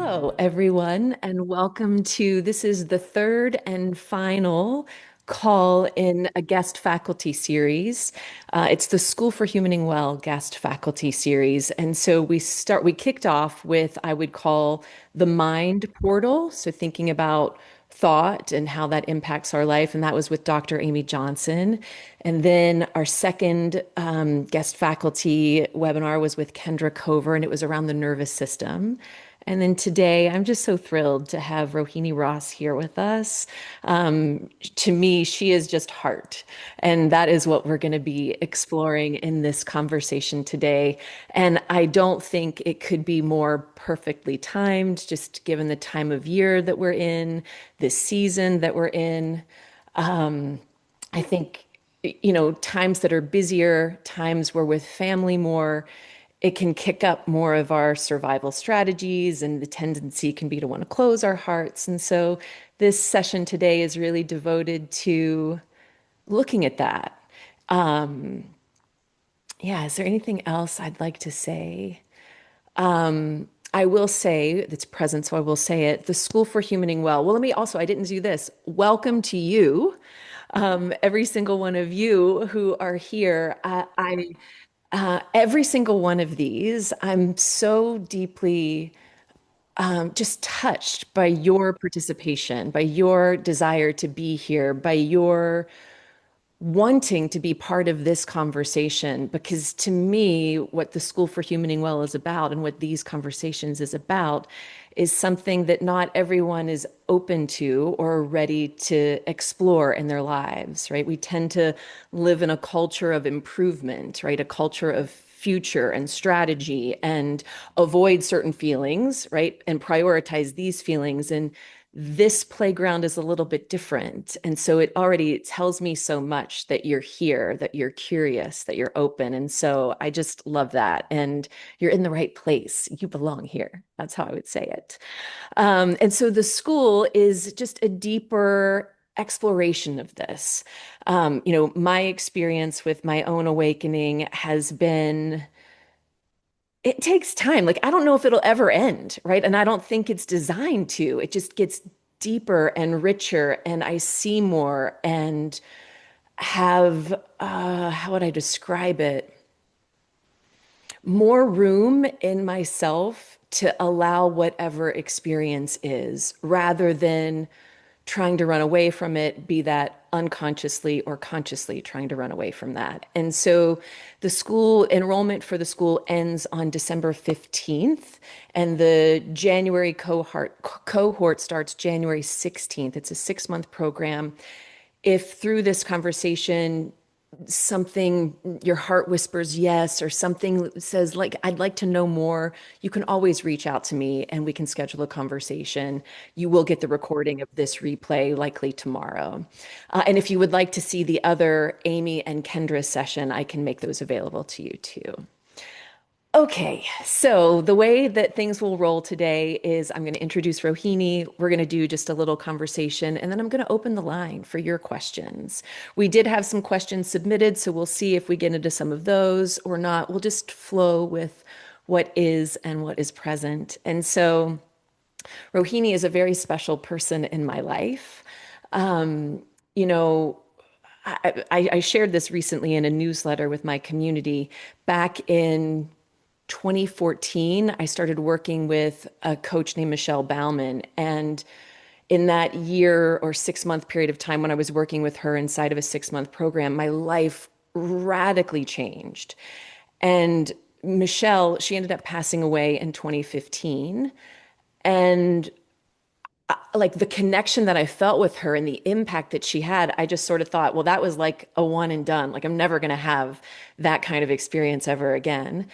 Hello, everyone, and welcome to this is the third and final call in a guest faculty series. It's the School for Humaning Well guest faculty series. And so we kicked off with, I would call the mind portal. So thinking about thought and how that impacts our life. And that was with Dr. Amy Johnson. And then our second guest faculty webinar was with Kendra Cover, and it was around the nervous system. And then today, I'm just so thrilled to have Rohini Ross here with us. To me, she is just heart. And that is what we're going to be exploring in this conversation today. And I don't think it could be more perfectly timed, just given the time of year that we're in, this season that we're in. I think, times that are busier, times where with family more, it can kick up more of our survival strategies, and the tendency can be to want to close our hearts. And so this session today is really devoted to looking at that. Yeah, is there anything else I'd like to say? I will say that's present, so I will say it. The School for Humaning Well. Well, let me also, I didn't do this. Welcome to you, every single one of you who are here. Every single one of these, I'm so deeply just touched by your participation, by your desire to be here, by your wanting to be part of this conversation. Because to me, what the School for Humaning Well is about and what these conversations is about is something that not everyone is open to or ready to explore in their lives, right? We tend to live in a culture of improvement, right? A culture of future and strategy and avoid certain feelings, right? And prioritize these feelings. And this playground is a little bit different. And so it already tells me so much that you're here, that you're curious, that you're open. And so I just love that. And you're in the right place. You belong here. That's how I would say it. And so the school is just a deeper exploration of this. My experience with my own awakening has been it takes time. Like, I don't know if it'll ever end, right? And I don't think it's designed to. It just gets deeper and richer, and I see more and have, how would I describe it? More room in myself to allow whatever experience is rather than trying to run away from it, be that unconsciously or consciously trying to run away from that. And so the school enrollment for the school ends on December 15th, and the January cohort starts January 16th. It's a 6-month program. If through this conversation something your heart whispers yes, or something says like I'd like to know more, you can always reach out to me and we can schedule a conversation. You will get the recording of this replay likely tomorrow. And if you would like to see the other Amy and Kendra session, I can make those available to you too. Okay, so the way that things will roll today is I'm going to introduce Rohini. We're going to do just a little conversation, and then I'm going to open the line for your questions. We did have some questions submitted, so we'll see if we get into some of those or not. We'll just flow with what is and what is present. And so Rohini is a very special person in my life. Um, you know, I shared this recently in a newsletter with my community. Back in 2014, I started working with a coach named Michelle Bauman. And in that year or 6-month period of time when I was working with her inside of a 6-month program, my life radically changed. And Michelle, she ended up passing away in 2015. And like the connection that I felt with her and the impact that she had, I just sort of thought, well, that was like a one and done. Like, I'm never going to have that kind of experience ever again.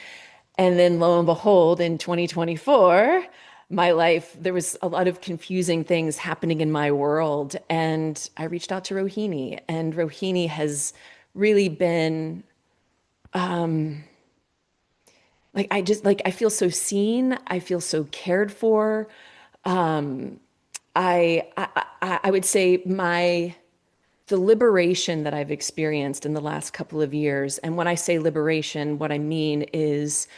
And then lo and behold, in 2024, my life, there was a lot of confusing things happening in my world. And I reached out to Rohini, and Rohini has really been like, I feel so seen. I feel so cared for. I would say the liberation that I've experienced in the last couple of years, and when I say liberation, what I mean is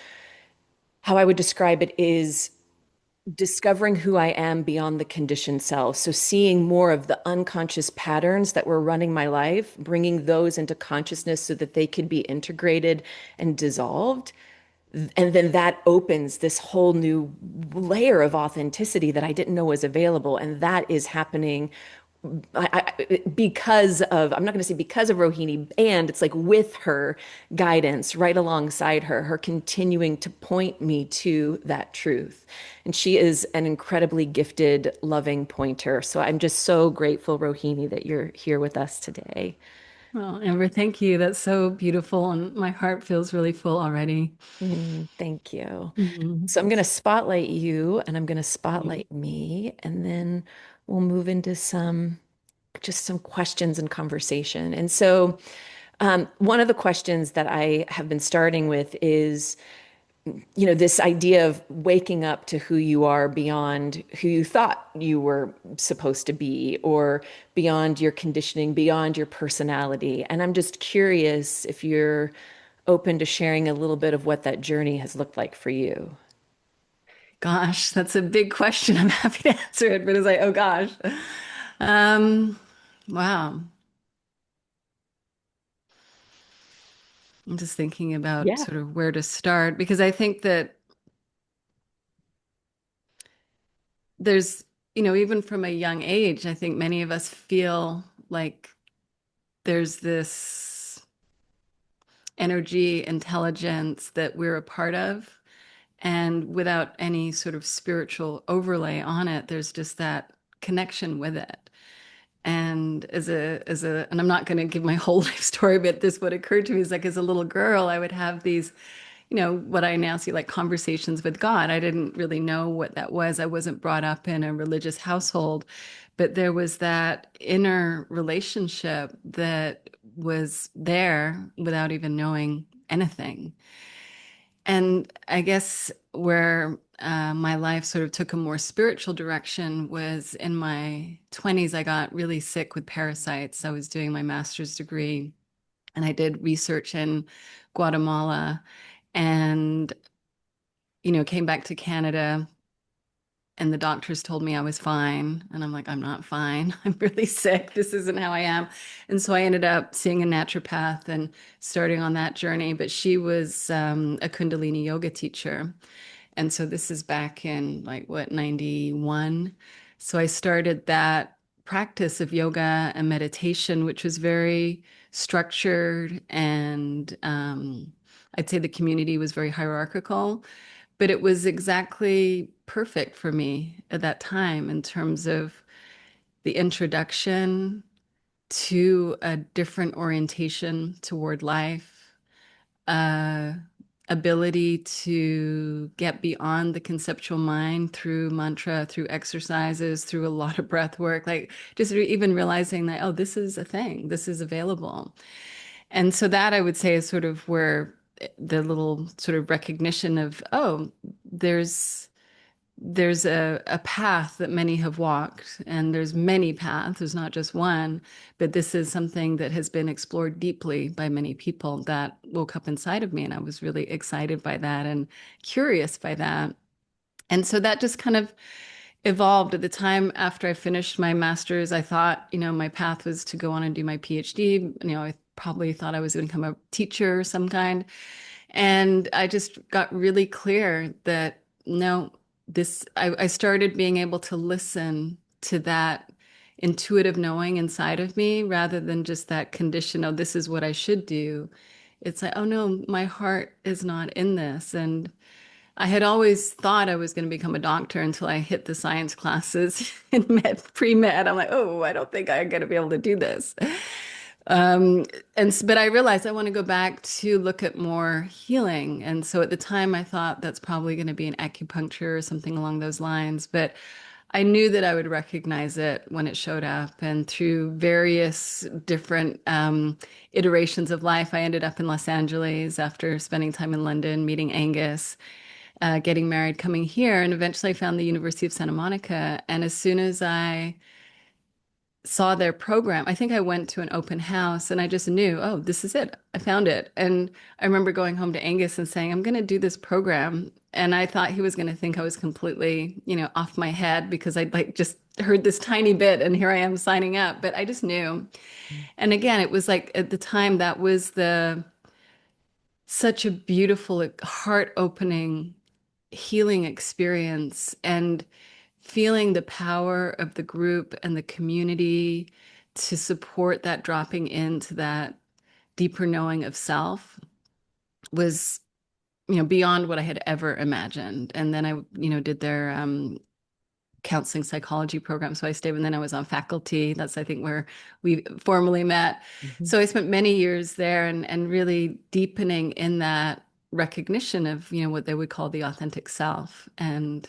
how I would describe it is discovering who I am beyond the conditioned self. So seeing more of the unconscious patterns that were running my life, bringing those into consciousness so that they could be integrated and dissolved. And then that opens this whole new layer of authenticity that I didn't know was available. And that is happening because of, I'm not going to say because of Rohini, and it's like with her guidance right alongside her, her continuing to point me to that truth. And she is an incredibly gifted, loving pointer. So I'm just so grateful, Rohini, that you're here with us today. Well, Amber, thank you. That's so beautiful, and my heart feels really full already. Thank you. Mhm. So I'm going to spotlight you and I'm going to spotlight me, and then we'll move into some questions and conversation. And so, one of the questions that I have been starting with is, this idea of waking up to who you are beyond who you thought you were supposed to be, or beyond your conditioning, beyond your personality. And I'm just curious if you're open to sharing a little bit of what that journey has looked like for you. Gosh, that's a big question. I'm happy to answer it, but it's like, oh gosh. Um, wow. I'm just thinking about Yeah. sort of where to start because I think that there's, even from a young age, I think many of us feel like there's this energy, intelligence that we're a part of. And without any sort of spiritual overlay on it, there's just that connection with it. And and I'm not going to give my whole life story, but this what occurred to me is like as a little girl, I would have these, what I now see like conversations with God. I didn't really know what that was. I wasn't brought up in a religious household, but there was that inner relationship that was there without even knowing anything. And I guess where my life sort of took a more spiritual direction was in my 20s. I got really sick with parasites. I was doing my master's degree and I did research in Guatemala and, came back to Canada and the doctors told me I was fine. And I'm like, I'm not fine. I'm really sick. This isn't how I am. And so I ended up seeing a naturopath and starting on that journey. But she was a Kundalini yoga teacher. And so this is back in like what, 91. So I started that practice of yoga and meditation, which was very structured. And I'd say the community was very hierarchical, but it was exactly perfect for me at that time in terms of the introduction to a different orientation toward life, uh, ability to get beyond the conceptual mind through mantra, through exercises, through a lot of breath work, like just even realizing that, oh, this is a thing, this is available. And so that I would say is sort of where the little sort of recognition of, oh, there's there's a path that many have walked, and there's many paths, there's not just one, but this is something that has been explored deeply by many people that woke up inside of me. And I was really excited by that and curious by that. And so that just kind of evolved at the time after I finished my master's. I thought, my path was to go on and do my PhD. I probably thought I was going to become a teacher of some kind. And I just got really clear that no, I started being able to listen to that intuitive knowing inside of me rather than just that condition, oh, this is what I should do. It's like, oh no, my heart is not in this. And I had always thought I was going to become a doctor until I hit the science classes in pre-med. I'm like, oh, I don't think I'm going to be able to do this. But I realized I want to go back to look at more healing. And so at the time I thought that's probably going to be an acupuncture or something along those lines. But I knew that I would recognize it when it showed up. And through various different iterations of life, I ended up in Los Angeles after spending time in London, meeting Angus, getting married, coming here, and eventually I found the University of Santa Monica. And as soon as I saw their program. I think I went to an open house and I just knew, oh, this is it. I found it. And I remember going home to Angus and saying, I'm going to do this program. And I thought he was going to think I was completely, off my head because I'd like just heard this tiny bit and here I am signing up. But I just knew. And again, it was like at the time that was the such a beautiful, like, heart-opening healing experience and feeling the power of the group and the community to support that dropping into that deeper knowing of self was, beyond what I had ever imagined. And then I, did their counseling psychology program. So I stayed, and then I was on faculty. That's, I think, where we formally met. Mhm. So I spent many years there and really deepening in that recognition of, what they would call the authentic self. And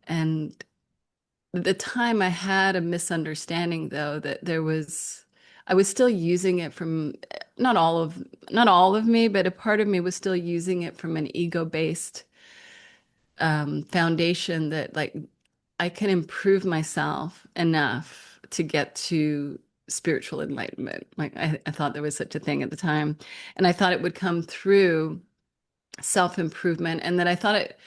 at the time I had a misunderstanding though that I was still using it from not all of me, but a part of me was still using it from an ego-based foundation that like I can improve myself enough to get to spiritual enlightenment. Like I thought there was such a thing at the time. And I thought it would come through self-improvement. And that I thought it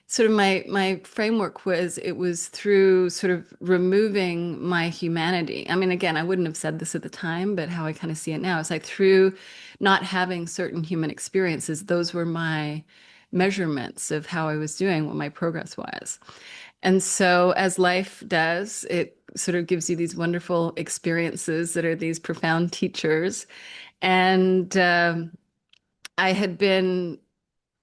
sort of my framework was it was through sort of removing my humanity. I mean, again, I wouldn't have said this at the time, but how I kind of see it now is like through not having certain human experiences, those were my measurements of how I was doing, what my progress was. And so, as life does, it sort of gives you these wonderful experiences that are these profound teachers. And I had been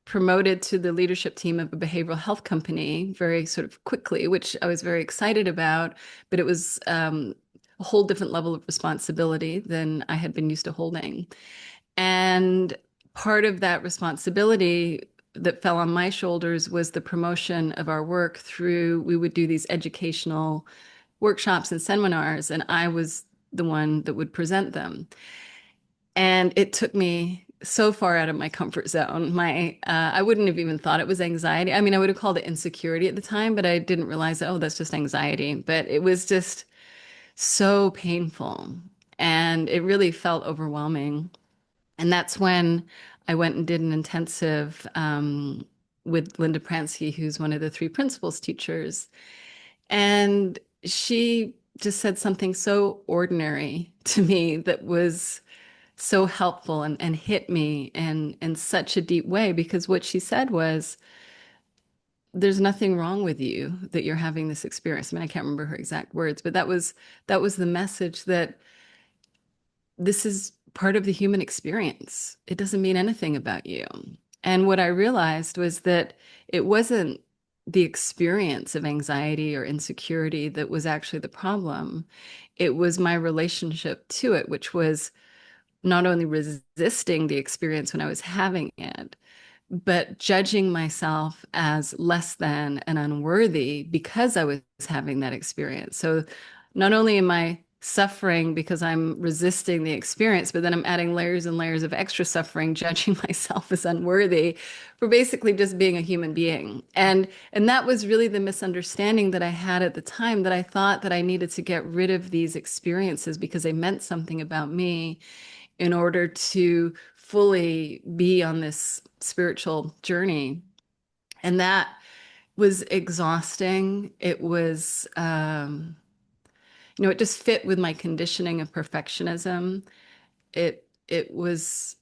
promoted to the leadership team of a behavioral health company very sort of quickly, which I was very excited about, but it was a whole different level of responsibility than I had been used to holding. And part of that responsibility that fell on my shoulders was the promotion of our work through, we would do these educational workshops and seminars, and I was the one that would present them. And it took me so far out of my comfort zone. I wouldn't have even thought it was anxiety. I mean, I would have called it insecurity at the time, but I didn't realize that, oh, that's just anxiety. But it was just so painful. And it really felt overwhelming. And that's when I went and did an intensive with Linda Pransky, who's one of the three principles teachers. And she just said something so ordinary to me that was so helpful and hit me in such a deep way because what she said was, there's nothing wrong with you that you're having this experience. I mean, I can't remember her exact words, but that was the message that this is part of the human experience. It doesn't mean anything about you. And what I realized was that it wasn't the experience of anxiety or insecurity that was actually the problem. It was my relationship to it, which was not only resisting the experience when I was having it, but judging myself as less than and unworthy because I was having that experience. So not only am I suffering because I'm resisting the experience, but then I'm adding layers and layers of extra suffering, judging myself as unworthy for basically just being a human being. And that was really the misunderstanding that I had at the time, that I thought that I needed to get rid of these experiences because they meant something about me in order to fully be on this spiritual journey. And that was exhausting. It was, it just fit with my conditioning of perfectionism. It was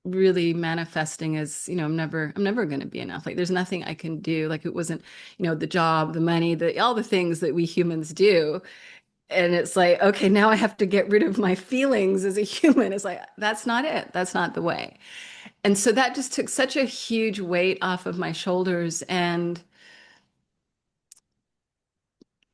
really manifesting as, I'm never going to be enough. Like there's nothing I can do. Like it wasn't, the job, the money, all the things that we humans do. And it's like, okay, now I have to get rid of my feelings as a human. It's like, that's not it. That's not the way. And so that just took such a huge weight off of my shoulders. And,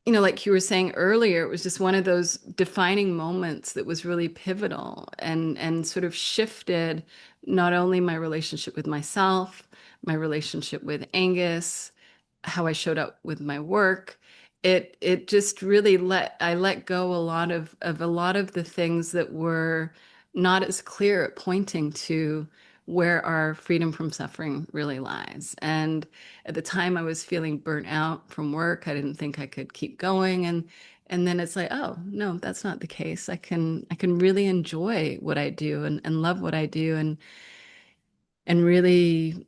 like you were saying earlier, it was just one of those defining moments that was really pivotal and sort of shifted not only my relationship with myself, my relationship with Angus, how I showed up with my work. It just really let go a lot of the things that were not as clear at pointing to where our freedom from suffering really lies. And at the time I was feeling burnt out from work. I didn't think I could keep going. And then it's like, oh, no, that's not the case. I can really enjoy what I do and love what I do and really,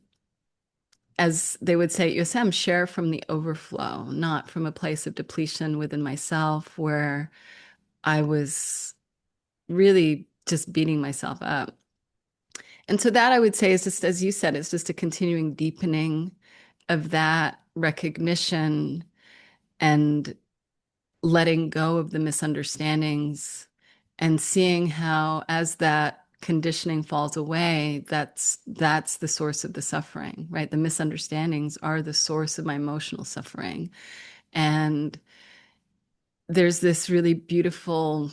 as they would say at USM, share from the overflow, not from a place of depletion within myself where I was really just beating myself up. And so that I would say is just, as you said, it's just a continuing deepening of that recognition and letting go of the misunderstandings and seeing how as that conditioning falls away, that's the source of the suffering, right? The misunderstandings are the source of my emotional suffering. And there's this really beautiful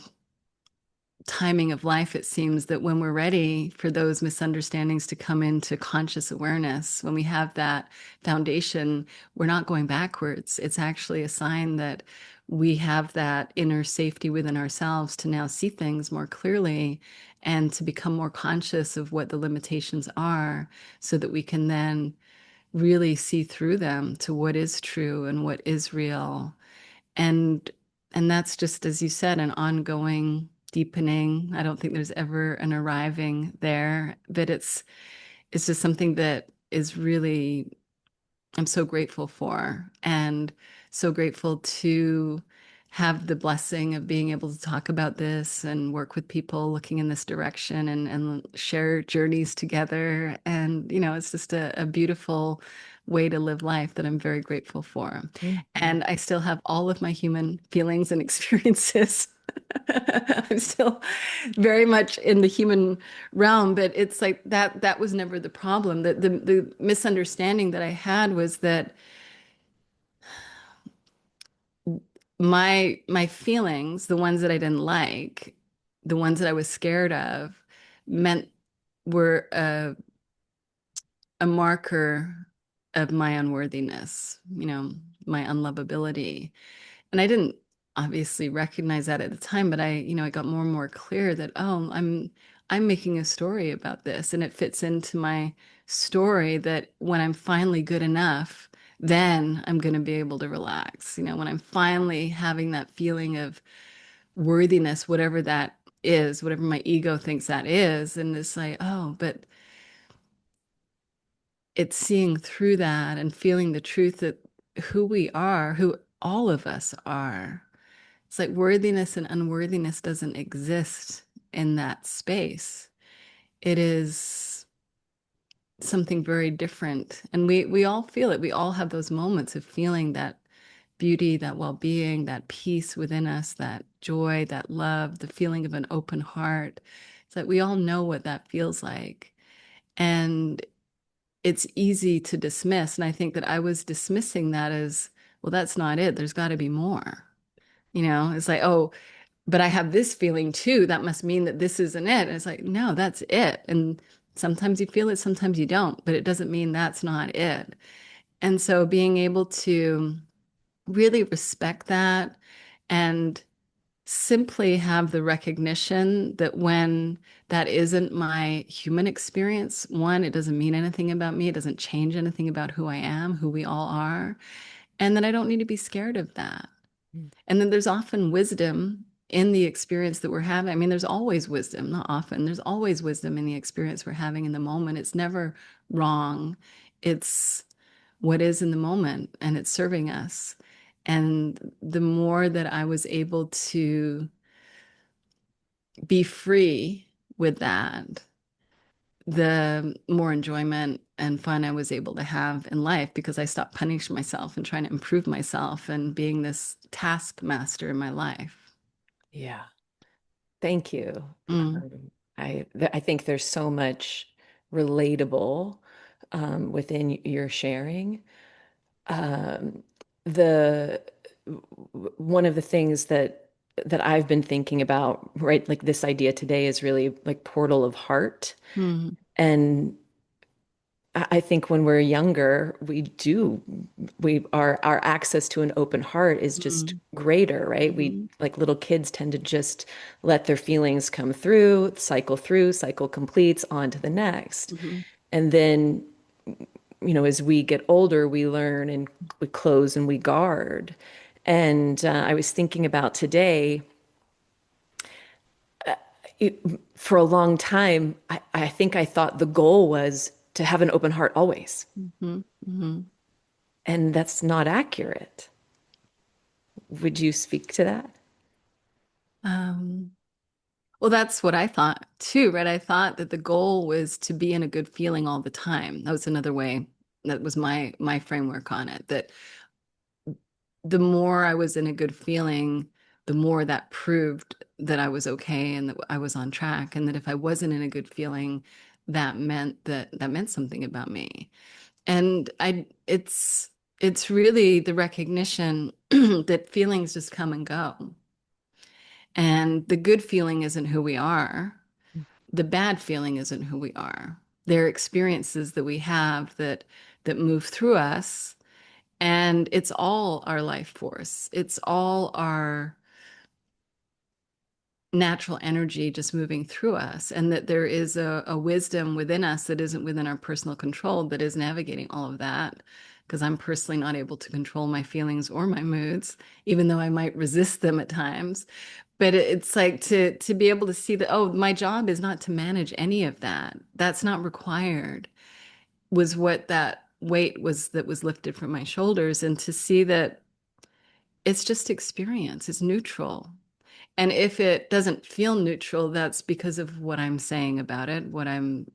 timing of life, it seems that when we're ready for those misunderstandings to come into conscious awareness, when we have that foundation, we're not going backwards. It's actually a sign that we have that inner safety within ourselves to now see things more clearly and to become more conscious of what the limitations are so that we can then really see through them to what is true and what is real. And and that's just, as you said, an ongoing deepening. I don't think there's ever an arriving there, but it's just something that is really, I'm so grateful for, and so grateful to have the blessing of being able to talk about this and work with people looking in this direction and share journeys together. And, it's just a beautiful way to live life that I'm very grateful for. Mhm. And I still have all of my human feelings and experiences. I'm still very much in the human realm, but it's like that was never the problem. The misunderstanding that I had was that my feelings, the ones that I didn't like, the ones that I was scared of, meant were a marker of my unworthiness, my unlovability. And I didn't obviously recognize that at the time, but I got more and more clear that, oh, I'm making a story about this, and it fits into my story that when I'm finally good enough, then I'm going to be able to relax. When I'm finally having that feeling of worthiness, whatever that is, whatever my ego thinks that is, and it's like, oh, but it's seeing through that and feeling the truth that who we are, who all of us are. It's like worthiness and unworthiness doesn't exist in that space. It is something very different. And we all feel it. We all have those moments of feeling that beauty, that well-being, that peace within us, that joy, that love, the feeling of an open heart. It's like we all know what that feels like. And it's easy to dismiss. And I think that I was dismissing that as, well, that's not it. There's got to be more. It's like, oh, but I have this feeling too. That must mean that this isn't it. And it's like, no, that's it. And sometimes you feel it, sometimes you don't, but it doesn't mean that's not it. And so being able to really respect that and simply have the recognition that when that isn't my human experience, one, it doesn't mean anything about me. It doesn't change anything about who I am, who we all are. And that I don't need to be scared of that. And then there's often wisdom in the experience that we're having. I mean, there's always wisdom, not often. There's always wisdom in the experience we're having in the moment. It's never wrong. It's what is in the moment and it's serving us. And the more that I was able to be free with that, the more enjoyment and fun I was able to have in life because I stopped punishing myself and trying to improve myself and being this taskmaster in my life. Yeah. Thank you. Mm, I think there's so much relatable within your sharing. Um, the one of the things that I've been thinking about, right, like this idea today is really like portal of heart. mm, And I think when we're younger, our access to an open heart is just mm, greater, right? We mm, like little kids tend to just let their feelings come through, cycle completes, on to the next. mm, And then, as we get older, we learn and we close and we guard. And I was thinking about today, it, for a long time, I think I thought the goal was to have an open heart always. Hmm. Hmm. And that's not accurate. Would you speak to that? Um, well, that's what I thought too, right? I thought that the goal was to be in a good feeling all the time. That was another way. That was my framework on it. That the more I was in a good feeling, the more that proved that I was okay and that I was on track. And that if I wasn't in a good feeling, that meant something about me. And it's really the recognition that feelings just come and go. And the good feeling isn't who we are. The bad feeling isn't who we are. They're experiences that we have that move through us, and it's all our life force. It's all our natural energy just moving through us, and that there is a wisdom within us that isn't within our personal control that is navigating all of that. Because I'm personally not able to control my feelings or my moods, even though I might resist them at times. But it's like to be able to see that, oh, my job is not to manage any of that. That's not required, was what that weight was that was lifted from my shoulders. And to see that it's just experience, it's neutral. And if it doesn't feel neutral, that's because of what I'm saying about it, what I'm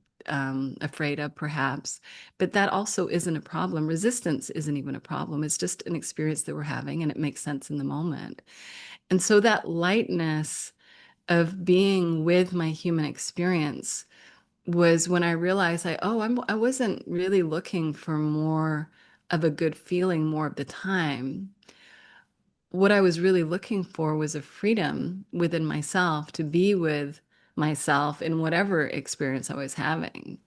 afraid of, perhaps. But that also isn't a problem. Resistance isn't even a problem. It's just an experience that we're having, and it makes sense in the moment. And so that lightness of being with my human experience was when I realized I wasn't really looking for more of a good feeling more of the time. What I was really looking for was a freedom within myself to be with myself in whatever experience I was having.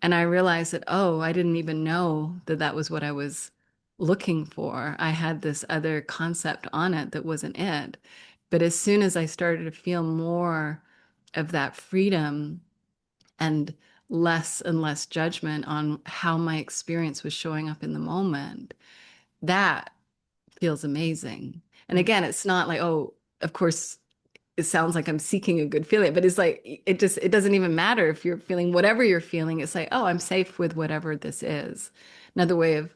And I realized that, oh, I didn't even know that that was what I was looking for. I had this other concept on it that wasn't it. But as soon as I started to feel more of that freedom and less judgment on how my experience was showing up in the moment, that feels amazing. And again, it's not like, oh, of course, it sounds like I'm seeking a good feeling, but it's like it doesn't even matter if you're feeling whatever you're feeling. It's like, oh, I'm safe with whatever this is. Another way of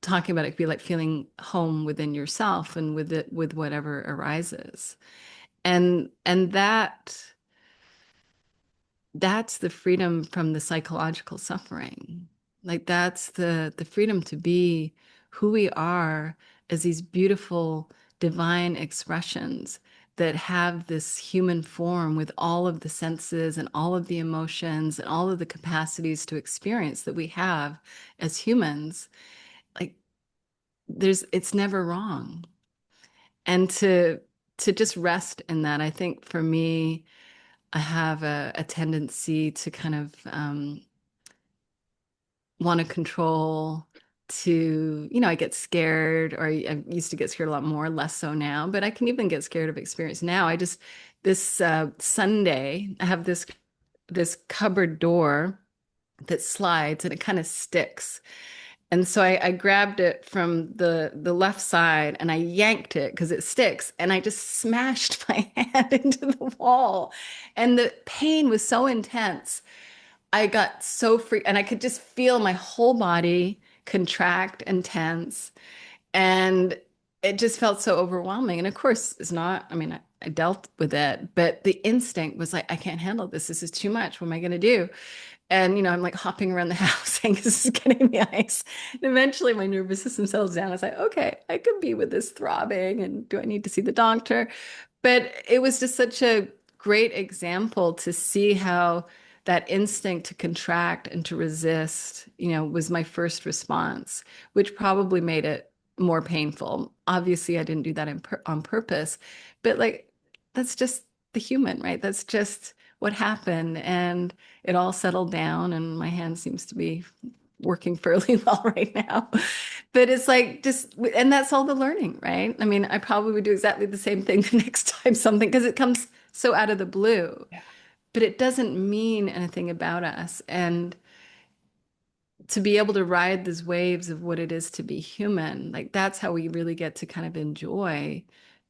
talking about it could be like feeling home within yourself and with it with whatever arises. And that's the freedom from the psychological suffering. Like that's the freedom to be who we are as these beautiful divine expressions that have this human form with all of the senses and all of the emotions and all of the capacities to experience that we have as humans. Like it's never wrong. And to just rest in that, I think for me, I have a tendency to kind of want to control, to, I get scared, or I used to get scared a lot more, less so now, but I can even get scared of experience now. This Sunday, I have this cupboard door that slides and it kind of sticks. And so I grabbed it from the left side and I yanked it because it sticks. And I just smashed my hand into the wall. And the pain was so intense. I got so free and I could just feel my whole body contract and tense. And it just felt so overwhelming. And of course, it's not, I mean, I dealt with it, but the instinct was like, I can't handle this. This is too much. What am I going to do? And, I'm like hopping around the house saying, this is getting me ice. And eventually my nervous system settles down. I was like, okay, I could be with this throbbing. And do I need to see the doctor? But it was just such a great example to see how that instinct to contract and to resist, was my first response, which probably made it more painful. Obviously, I didn't do that on purpose, but like that's just the human, right? That's just what happened. And it all settled down, and my hand seems to be working fairly well right now. But it's like just, and that's all the learning, right? I mean, I probably would do exactly the same thing the next time something, because it comes so out of the blue, but it doesn't mean anything about us. And to be able to ride these waves of what it is to be human, like that's how we really get to kind of enjoy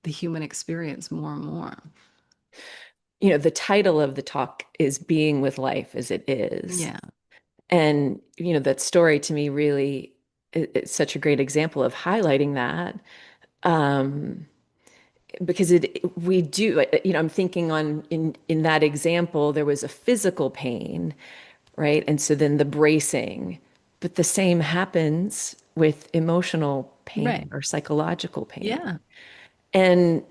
the human experience more and more. The title of the talk is Being with Life as It Is. Yeah. And, that story to me really it's such a great example of highlighting that. Um, because we do, I'm thinking in that example, there was a physical pain, right? And so then the bracing, but the same happens with emotional pain Right. or psychological pain. Yeah. And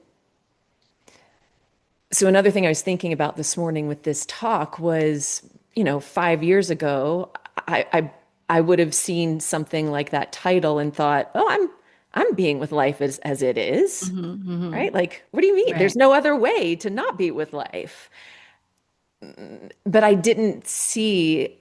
so another thing I was thinking about this morning with this talk was, 5 years ago, I, I I would have seen something like that title and thought, oh, I'm being with life as it is, Hmm. right? Like, what do you mean? There's Right. no other way to not be with life. But I didn't see,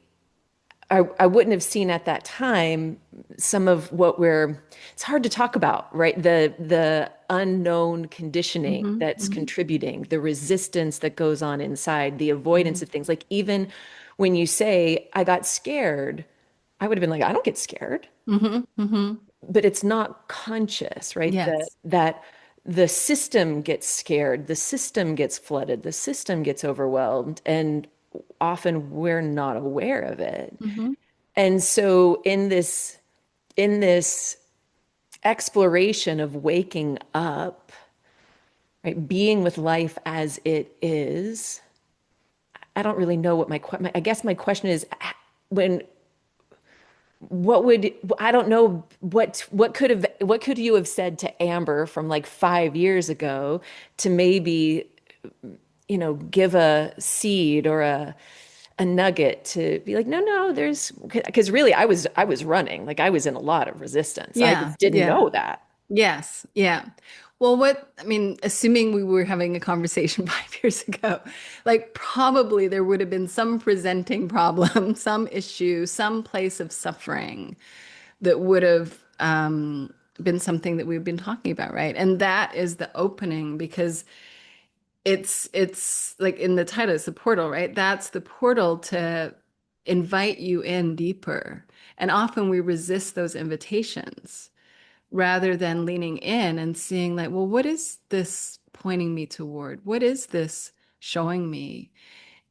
I wouldn't have seen at that time some of it's hard to talk about, right? The unknown conditioning Hmm. that's Hmm. contributing, the resistance that goes on inside, the avoidance Hmm. of things. Like even when you say, I got scared, I would have been like, I don't get scared, Hmm. Hmm. but it's not conscious, right? Yes. That the system gets scared, the system gets flooded, the system gets overwhelmed, and often we're not aware of it. Hmm. And so in this exploration of waking up, right, being with life as it is, I don't really know what I guess my question is when what would I don't know what could you have said to Amber from like 5 years ago to maybe give a seed or a nugget to be like, no, because really I was running, like I was in a lot of resistance. I Yeah. just didn't Yeah. know that. Yes. Yeah. Well, I mean, assuming we were having a conversation 5 years ago, like probably there would have been some presenting problem, some issue, some place of suffering that would have been something that we've been talking about, right? And that is the opening because it's like in the title, it's the portal, right? That's the portal to invite you in deeper. And often we resist those invitations rather than leaning in and seeing like, well, what is this pointing me toward? What is this showing me?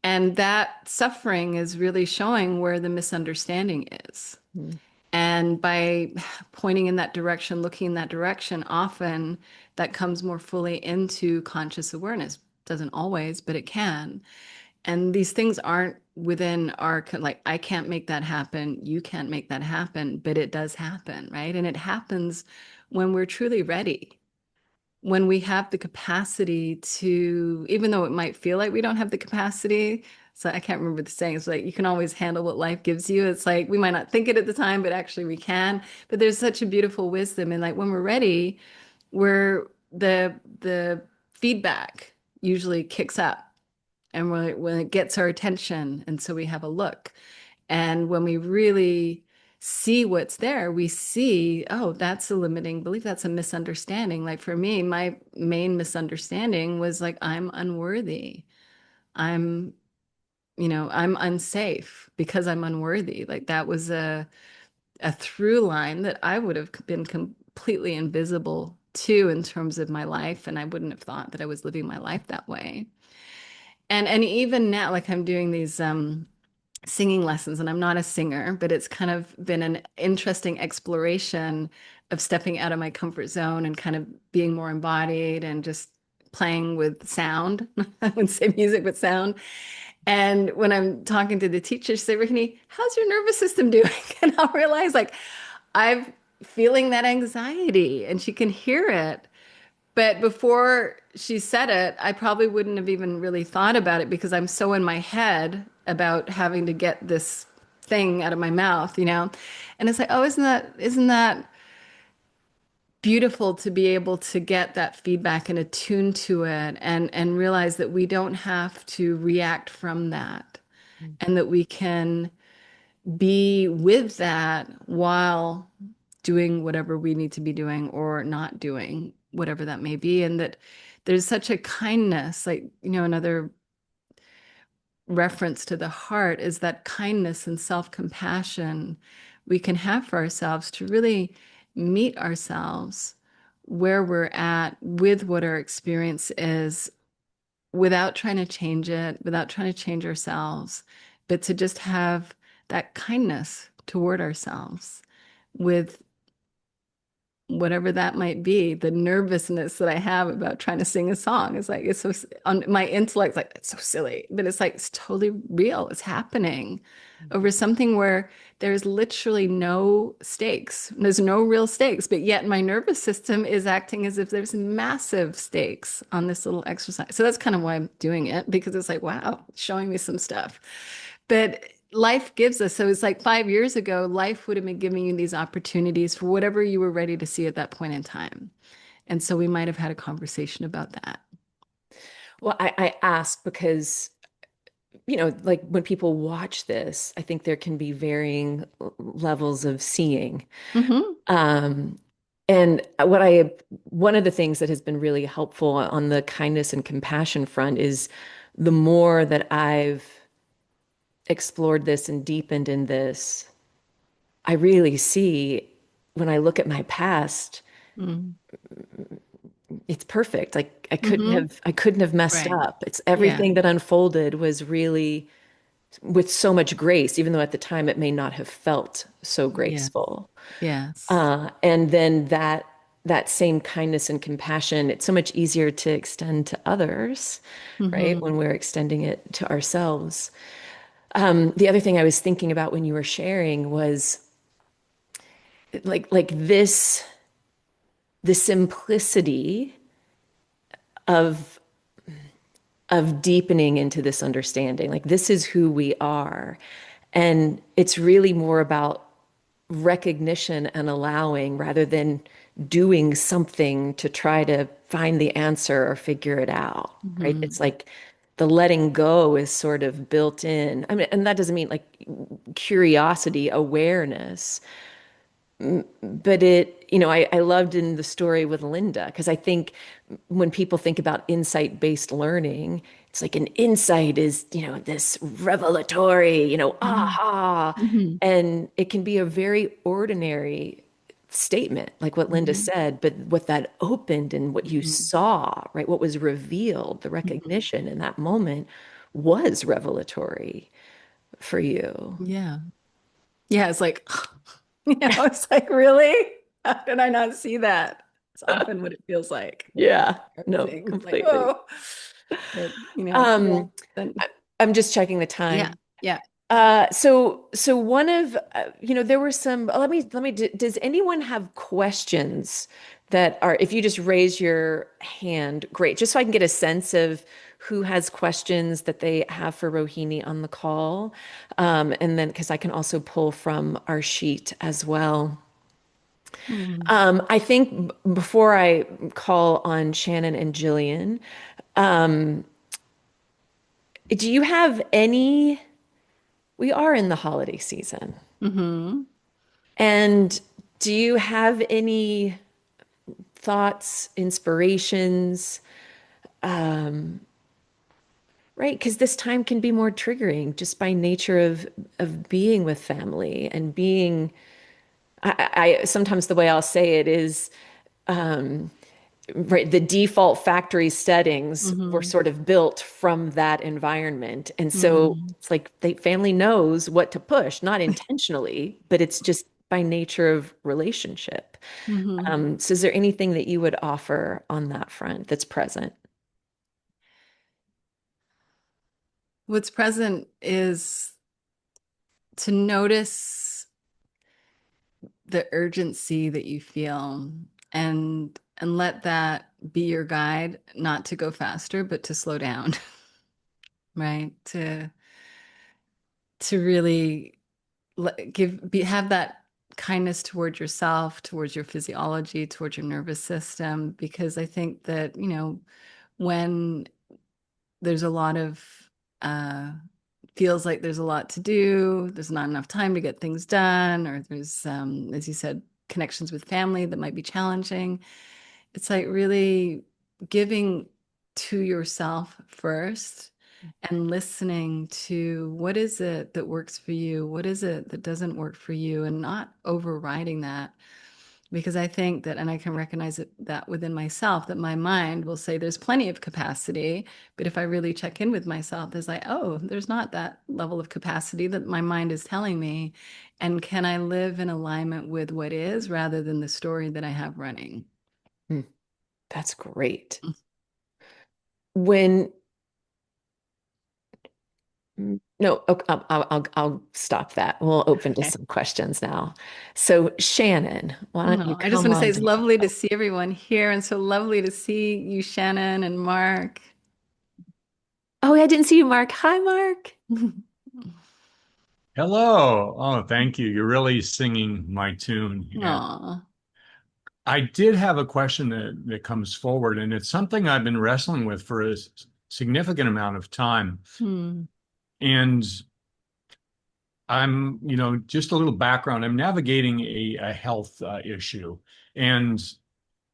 And that suffering is really showing where the misunderstanding is. Mm. And by pointing in that direction, looking in that direction, often that comes more fully into conscious awareness. Doesn't always, but it can. And these things aren't within like, I can't make that happen. You can't make that happen, but it does happen, right? And it happens when we're truly ready, when we have the capacity to, even though it might feel like we don't have the capacity. So I can't remember the saying. It's like you can always handle what life gives you. It's like we might not think it at the time, but actually we can. But there's such a beautiful wisdom. And like when we're ready, we're the feedback usually kicks up and when it gets our attention, and so we have a look. And when we really see what's there, we see, oh, that's a limiting belief. That's a misunderstanding. Like for me, my main misunderstanding was like, I'm unworthy. I'm, I'm unsafe because I'm unworthy. Like that was a through line that I would have been completely invisible to in terms of my life. And I wouldn't have thought that I was living my life that way. And even now, like I'm doing these singing lessons, and I'm not a singer, but it's kind of been an interesting exploration of stepping out of my comfort zone and kind of being more embodied and just playing with sound. I wouldn't say music, but sound. And when I'm talking to the teacher, she say, Rohini, how's your nervous system doing? And I'll realize like I'm feeling that anxiety and she can hear it. But before she said it, I probably wouldn't have even really thought about it because I'm so in my head about having to get this thing out of my mouth, you know? And it's like, oh, isn't that beautiful to be able to get that feedback and attune to it and realize that we don't have to react from that and that we can be with that while doing whatever we need to be doing or not doing whatever that may be. And that there's such a kindness, like, another reference to the heart is that kindness and self-compassion we can have for ourselves to really meet ourselves where we're at with what our experience is without trying to change it, without trying to change ourselves, but to just have that kindness toward ourselves with whatever that might be. The nervousness that I have about trying to sing a song is like, it's so, on my intellect's like, it's so silly, but it's like, it's totally real. It's happening over something where there's literally no stakes. There's no real stakes, but yet my nervous system is acting as if there's massive stakes on this little exercise. So that's kind of why I'm doing it, because it's like, wow, showing me some stuff. But life gives us, so it's like 5 years ago, life would have been giving you these opportunities for whatever you were ready to see at that point in time. And so we might have had a conversation about that. Well, I ask because, like when people watch this, I think there can be varying levels of seeing. Hmm. Um, and one of the things that has been really helpful on the kindness and compassion front is the more that I've explored this and deepened in this, I really see when I look at my past, Mm. it's perfect. Like Hmm. I couldn't have messed Right. up. It's Yeah. everything that unfolded was really with so much grace, even though at the time it may not have felt so Yes. graceful. Yes. And then that same kindness and compassion, it's so much easier to extend to others, right? Hmm. When we're extending it to ourselves. The other thing I was thinking about when you were sharing was like this, the simplicity of deepening into this understanding. Like this is who we are. And it's really more about recognition and allowing rather than doing something to try to find the answer or figure it out, right? It's Hmm. like the letting go is sort of built in. I mean, and that doesn't mean like curiosity, awareness, but I loved in the story with Linda because I think when people think about insight-based learning, it's like an insight is, this revelatory, Hmm. aha. Hmm. And it can be a very ordinary statement, like what Linda Hmm. said, but what that opened and what you Hmm. saw, right? What was revealed, the Hmm. recognition in that moment was revelatory for you. Yeah. Yeah. It's like, it's like, really? How did I not see that? It's often what it feels like. Yeah, no, Thing. It's like, completely. oh, but yeah. Um, Then I'm just checking the yeah, time. yeah. So one of there were some. Let me. Does anyone have questions that are? If you just raise your hand, great. Just so I can get a sense of who has questions that they have for Rohini on the call, and then because I can also pull from our sheet as well. Hmm. I think before I call on Shannon and Jillian, do you have any? We are in the holiday season. Hmm. And do you have any thoughts, inspirations, right? Because this time can be more triggering just by nature of being with family and being. I sometimes the way I'll say it is right. The default factory settings were Hmm. sort of built from that environment, and so Hmm. it's like the family knows what to push, not intentionally, but it's just by nature of relationship. Hmm. So is there anything that you would offer on that front that's present? What's present is to notice the urgency that you feel and let that be your guide, not to go faster, but to slow down, right? To really have that kindness towards yourself, towards your physiology, towards your nervous system, because I think that, when there's a lot of uh feels like there's a lot to do, there's not enough time to get things done, or there's as you said, connections with family that might be challenging. It's like really giving to yourself first and listening to what is it that works for you? What is it that doesn't work for you? And not overriding that. Because I think that, and I can recognize that within myself, that my mind will say there's plenty of capacity. But if I really check in with myself, there's like, oh, there's not that level of capacity that my mind is telling me. And can I live in alignment with what is rather than the story that I have running? Mm, that's great. When no, okay, I'll stop that. We'll open to Okay. some questions now. So Shannon, why don't you No, I just come want to say on it's down? lovely to see everyone here and so lovely to see you, Shannon and Mark. Oh, I didn't see you, Mark. Hi, Mark. Hello. Oh, thank you. You're really singing my tune. And Aw. I did have a question that comes forward, and it's something I've been wrestling with for a significant amount of time. Hmm. And just a little background. I'm navigating a health issue, and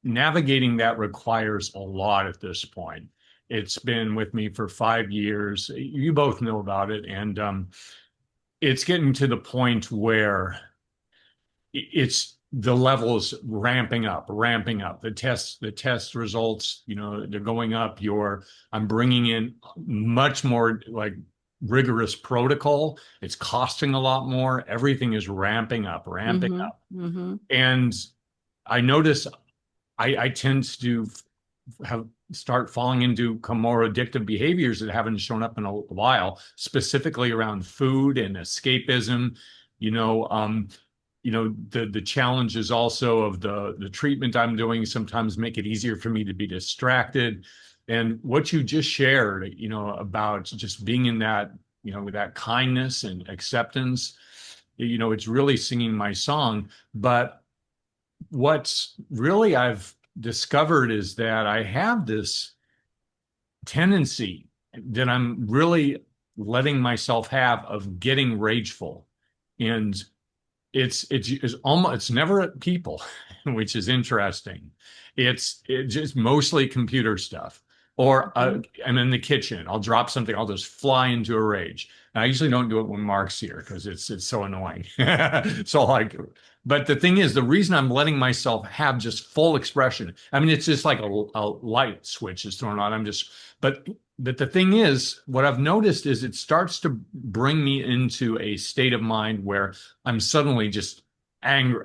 navigating that requires a lot at this point. It's been with me for 5 years. You both know about it, and it's getting to the point where it's the levels ramping up. The test results, they're going up. I'm bringing in much more like rigorous protocol. It's costing a lot more. Everything is ramping Mm-hmm. up. Mm-hmm. And I notice I tend to have start falling into more addictive behaviors that haven't shown up in a while, specifically around food and escapism. You know, um, the challenges also of the treatment I'm doing sometimes make it easier for me to be distracted. And what you just shared, about just being in that, with that kindness and acceptance, it's really singing my song. But what's really I've discovered is that I have this tendency that I'm really letting myself have of getting rageful. And it's never at people, which is interesting. It's just mostly computer stuff. Or Mm-hmm. I'm in the kitchen. I'll drop something. I'll just fly into a rage. And I usually don't do it when Mark's here because it's so annoying. So like, but the thing is, the reason I'm letting myself have just full expression. I mean, it's just like a light switch is thrown on. But the thing is, what I've noticed is it starts to bring me into a state of mind where I'm suddenly just angry.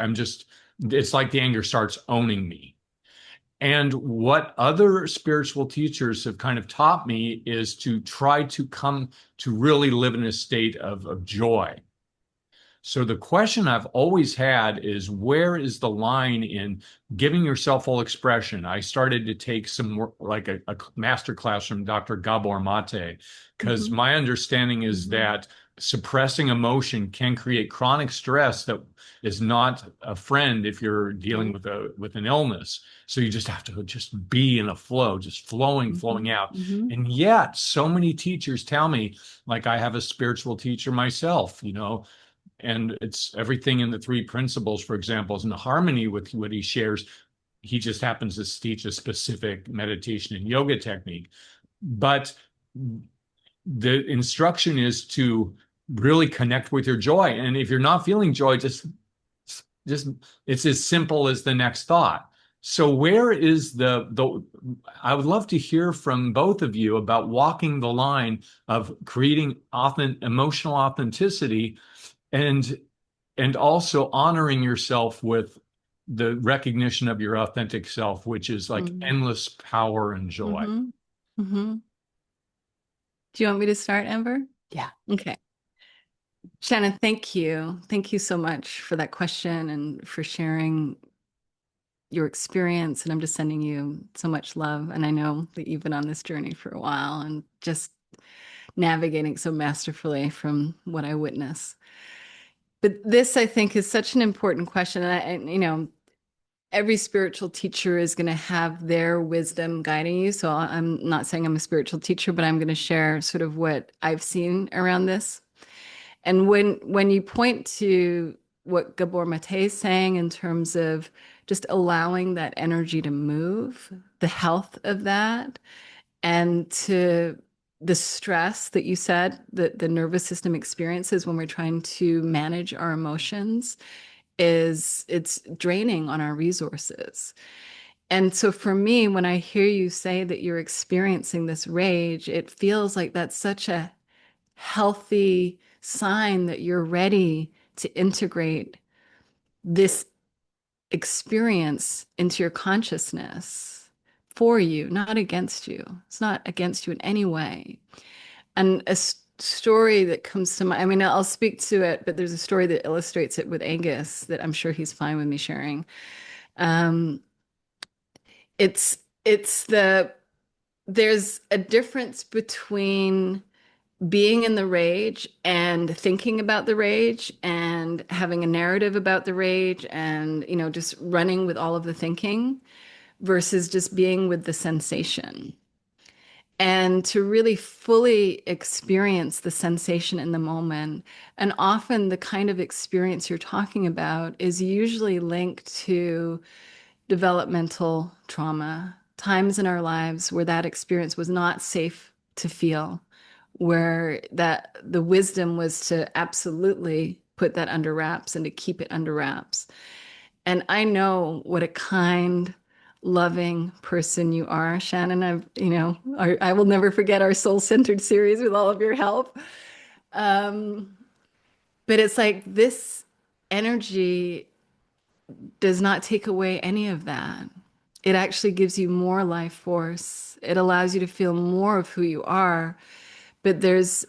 It's like the anger starts owning me. And what other spiritual teachers have kind of taught me is to try to come to really live in a state of joy. So the question I've always had is where is the line in giving yourself full expression? I started to take some more like a master class from Dr. Gabor Mate, because Mm-hmm. my understanding is Mm-hmm. that suppressing emotion can create chronic stress that is not a friend if you're dealing Right. with an illness. So you just have to just be in a flow, just Mm-hmm. flowing out. Mm-hmm. And yet, so many teachers tell me, like I have a spiritual teacher myself, and it's everything in the three principles, for example, is in harmony with what he shares. He just happens to teach a specific meditation and yoga technique. But the instruction is to really connect with your joy. And if you're not feeling joy, just it's as simple as the next thought. So where is the I would love to hear from both of you about walking the line of creating emotional authenticity and also honoring yourself with the recognition of your authentic self, which is like endless power and joy. Mm-hmm. Mm-hmm. Do you want me to start, Amber? Yeah. Okay. Shannon, thank you. Thank you so much for that question and for sharing your experience. And I'm just sending you so much love. And I know that you've been on this journey for a while and just navigating so masterfully from what I witness. But this, I think, is such an important question. And every spiritual teacher is going to have their wisdom guiding you. So I'm not saying I'm a spiritual teacher, but I'm going to share sort of what I've seen around this. And when you point to what Gabor Mate is saying in terms of just allowing that energy to move, the health of that, and to the stress that you said that the nervous system experiences when we're trying to manage our emotions is it's draining on our resources. And so for me, when I hear you say that you're experiencing this rage, it feels like that's such a healthy sign that you're ready to integrate this experience into your consciousness for you, not against you. It's not against you in any way. And a story that comes to mind, I mean, I'll speak to it, but there's a story that illustrates it with Angus that I'm sure he's fine with me sharing. Um, it's there's a difference between being in the rage and thinking about the rage and having a narrative about the rage and, just running with all of the thinking versus just being with the sensation. And to really fully experience the sensation in the moment. And often the kind of experience you're talking about is usually linked to developmental trauma, times in our lives where that experience was not safe to feel, where that the wisdom was to absolutely put that under wraps and to keep it under wraps. And I know what a kind, loving person you are, Shannon. I will never forget our soul-centered series with all of your help. Um, but it's like this energy does not take away any of that. It actually gives you more life force. It allows you to feel more of who you are. But there's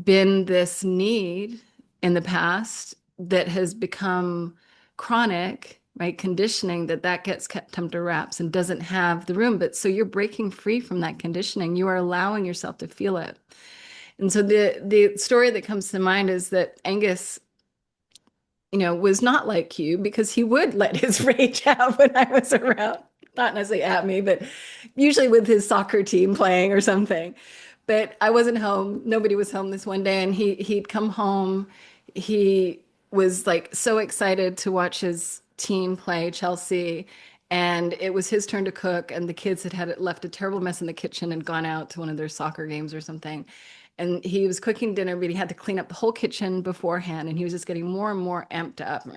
been this need in the past that has become chronic, right? Conditioning that gets kept under wraps and doesn't have the room. But so you're breaking free from that conditioning. You are allowing yourself to feel it. And so the story that comes to mind is that Angus was not like you because he would let his rage out when I was around. Not necessarily at me, but usually with his soccer team playing or something. But I wasn't home. Nobody was home this one day, and he'd come home. He was like so excited to watch his team play Chelsea, and it was his turn to cook, and the kids had left a terrible mess in the kitchen and gone out to one of their soccer games or something. And he was cooking dinner, but he had to clean up the whole kitchen beforehand, and he was just getting more and more amped up.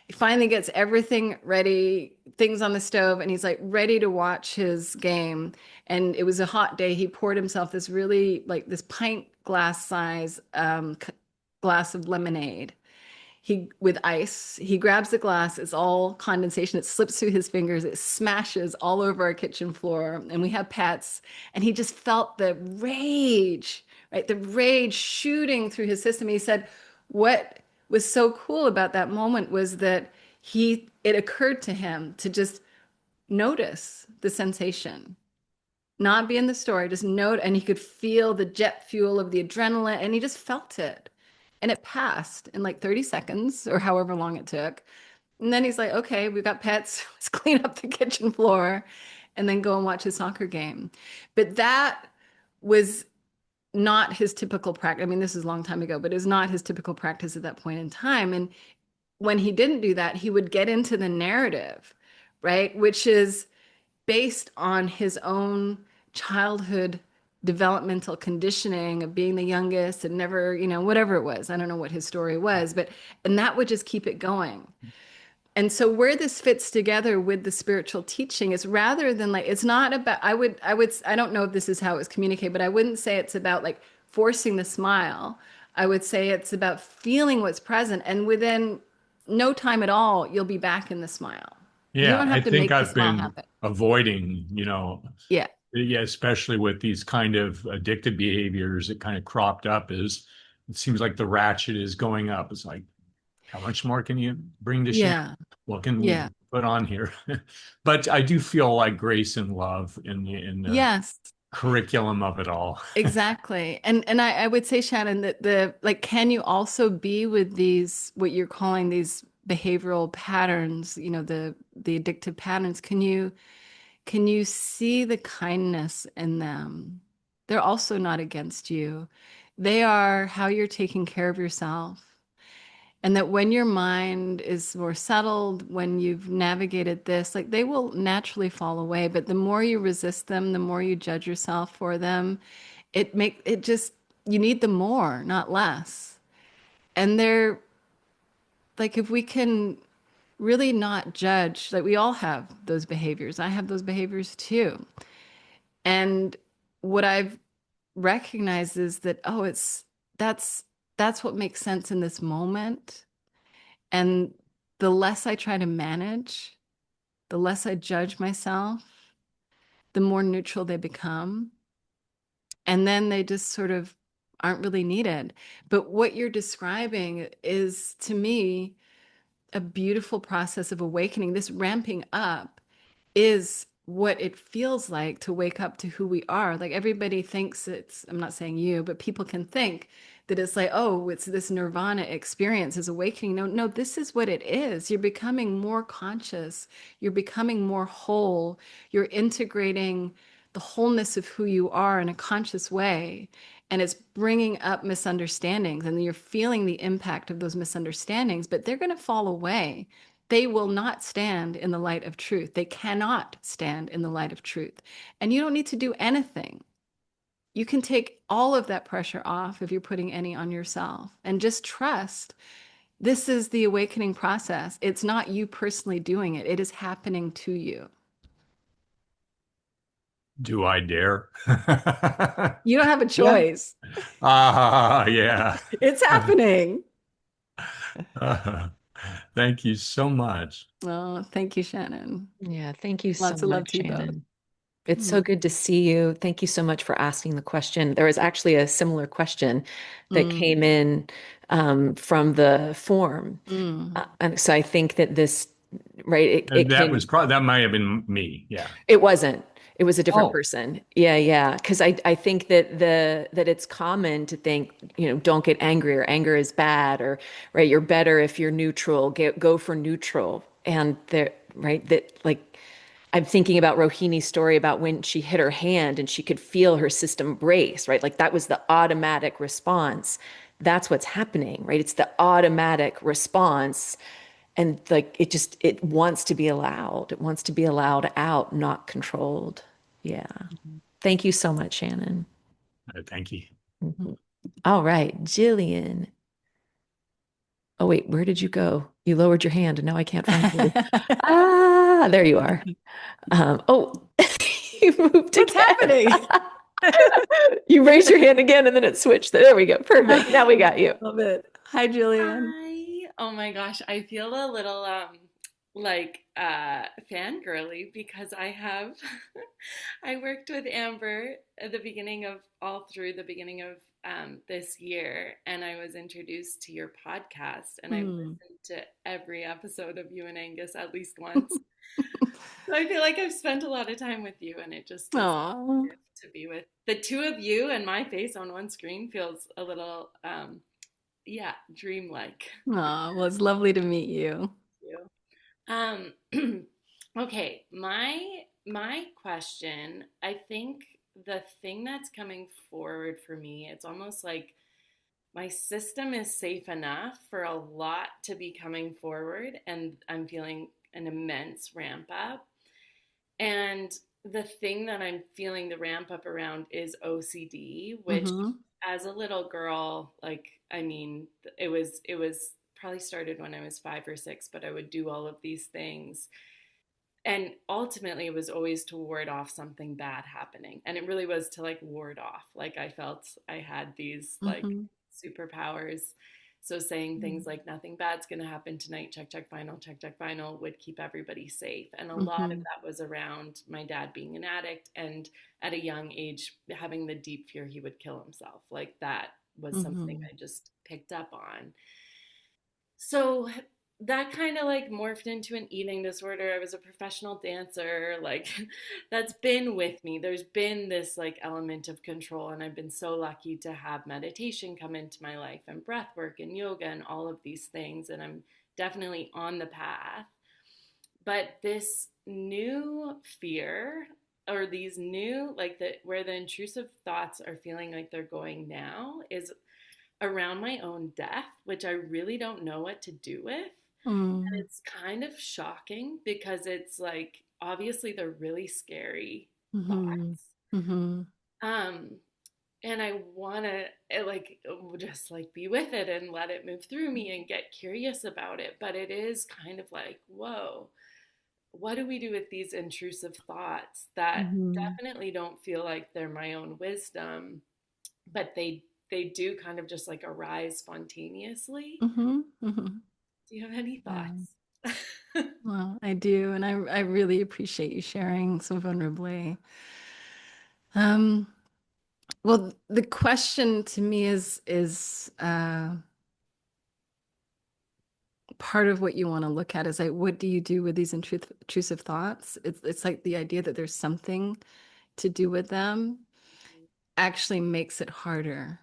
He finally gets everything ready, things on the stove, and he's like ready to watch his game. And it was a hot day. He poured himself this really like this pint glass size glass of lemonade. He with ice. He grabs the glass. It's all condensation. It slips through his fingers. It smashes all over our kitchen floor. And we have pets. And he just felt the rage, right? The rage shooting through his system. He said, what was so cool about that moment was that it occurred to him to just notice the sensation, not be in the story, just note, and he could feel the jet fuel of the adrenaline, and he just felt it. And it passed in like 30 seconds or however long it took. And then he's like, okay, we've got pets. Let's clean up the kitchen floor and then go and watch his soccer game. But that was not his typical practice. I mean, this is a long time ago, but it was not his typical practice at that point in time. And when he didn't do that, he would get into the narrative, right? Which is based on his own childhood developmental conditioning of being the youngest and never, whatever it was. I don't know what his story was, and that would just keep it going. And so where this fits together with the spiritual teaching is rather than like, it's not about, I don't know if this is how it's communicated, but I wouldn't say it's about like forcing the smile. I would say it's about feeling what's present. And within no time at all, you'll be back in the smile. You Yeah, don't I have to think make the I've smile been happen. avoiding, Yeah. yeah, especially with these kind of addictive behaviors that kind of cropped up is it seems like the ratchet is going up. It's like, how much more can you bring to shame? Yeah. What can we Yeah. put on here? But I do feel like grace and love in the Yes. curriculum of it all. Exactly. And I would say, Shannon, that can you also be with these, what you're calling these behavioral patterns, the addictive patterns? Can you see the kindness in them? They're also not against you. They are how you're taking care of yourself. And that when your mind is more settled, when you've navigated this, like they will naturally fall away. But the more you resist them, the more you judge yourself for them, it just, you need them more, not less. And they're like, if we can really not judge, like we all have those behaviors. I have those behaviors too. And what I've recognized is that, oh, that's that's what makes sense in this moment. And the less I try to manage, the less I judge myself, the more neutral they become. And then they just sort of aren't really needed. But what you're describing is, to me, a beautiful process of awakening. This ramping up is what it feels like to wake up to who we are. Like everybody thinks it's, I'm not saying you, but people can think that it's like, oh, it's this nirvana experience, is awakening. No, no, this is what it is. You're becoming more conscious. You're becoming more whole. You're integrating the wholeness of who you are in a conscious way. And it's bringing up misunderstandings, and you're feeling the impact of those misunderstandings, but they're going to fall away. They will not stand in the light of truth. They cannot stand in the light of truth. And you don't need to do anything. You can take all of that pressure off if you're putting any on yourself, and just trust this is the awakening process. It's not you personally doing it, it is happening to you. Do I dare? You don't have a Yeah. choice. Yeah. It's happening. Thank you so much. Oh, thank you, Shannon. Yeah, thank you so Lots of love much, to you both. Shannon. It's so Mm, good to see you. Thank you so much for asking the question. There was actually a similar question that mm, came in from the form. mm. And so I think that this, right, it And that came. was probably, that might have been me. Yeah. It wasn't. It was a different Oh, person. Yeah, yeah. Because I think that that it's common to think, don't get angry, or anger is bad, or right, you're better if you're neutral. Go for neutral. And there, right, that like I'm thinking about Rohini's story about when she hit her hand and she could feel her system brace, right? Like that was the automatic response. That's what's happening, right? It's the automatic response. And like it wants to be allowed. It wants to be allowed out, not controlled. Yeah. Thank you so much, Shannon. thank you. Mhm. All right, Jillian. Oh, wait, where did you go? You lowered your hand and now I can't find you. Ah, there you are. Oh, you moved What's again. happening? You raised your hand again and then it switched. There we go. Perfect. Now we got you. Love it. Hi, Julian. Hi. Oh my gosh, I feel a little fangirly because I have I worked with Amber at the beginning of all through the beginning of this year, and I was introduced to your podcast, and I've Hmm. listened to every episode of you and Angus at least once. So I feel like I've spent a lot of time with you, and it just is Oh, a gift to be with the two of you, and my face on one screen feels a little yeah, dreamlike. well, it's lovely to meet you. You. Okay, my question, I think the thing that's coming forward for me, it's almost like my system is safe enough for a lot to be coming forward, and I'm feeling an immense ramp up. And the thing that I'm feeling the ramp up around is OCD, which Mm-hmm. as a little girl, like I mean, it was probably started when I was 5 or 6, but I would do all of these things. And ultimately it was always to ward off something bad happening. And it really was to like ward off. Like I felt I had these like Mm-hmm. superpowers. So saying things like nothing bad's going to happen tonight, check, check, final would keep everybody safe. And a lot of Mm-hmm. that was around my dad being an addict and at a young age having the deep fear he would kill himself. Like that was something Mm-hmm. I just picked up on. So that kind of like morphed into an eating disorder. I was a professional dancer. Like that's been with me. There's been this like element of control, and I've been so lucky to have meditation come into my life and breath work and yoga and all of these things. And I'm definitely on the path. But this new fear or these new like the where the intrusive thoughts are feeling like they're going now is around my own death, which I really don't know what to do with. And Mm, it's kind of shocking because it's like obviously they're really scary mm-hmm, thoughts. mm-hmm, Um, and I want to like just like be with it and let it move through me and get curious about it. But it is kind of like, whoa, what do we do with these intrusive thoughts that mm-hmm, definitely don't feel like they're my own wisdom, but they do kind of just like arise spontaneously. mm-hmm, mm-hmm. Do you have any Yeah. thoughts? Well, I do, and I really appreciate you sharing so vulnerably. Um, well, the question to me is part of what you want to look at is like, what do you do with these intrusive thoughts? It's like the idea that there's something to do with them actually makes it harder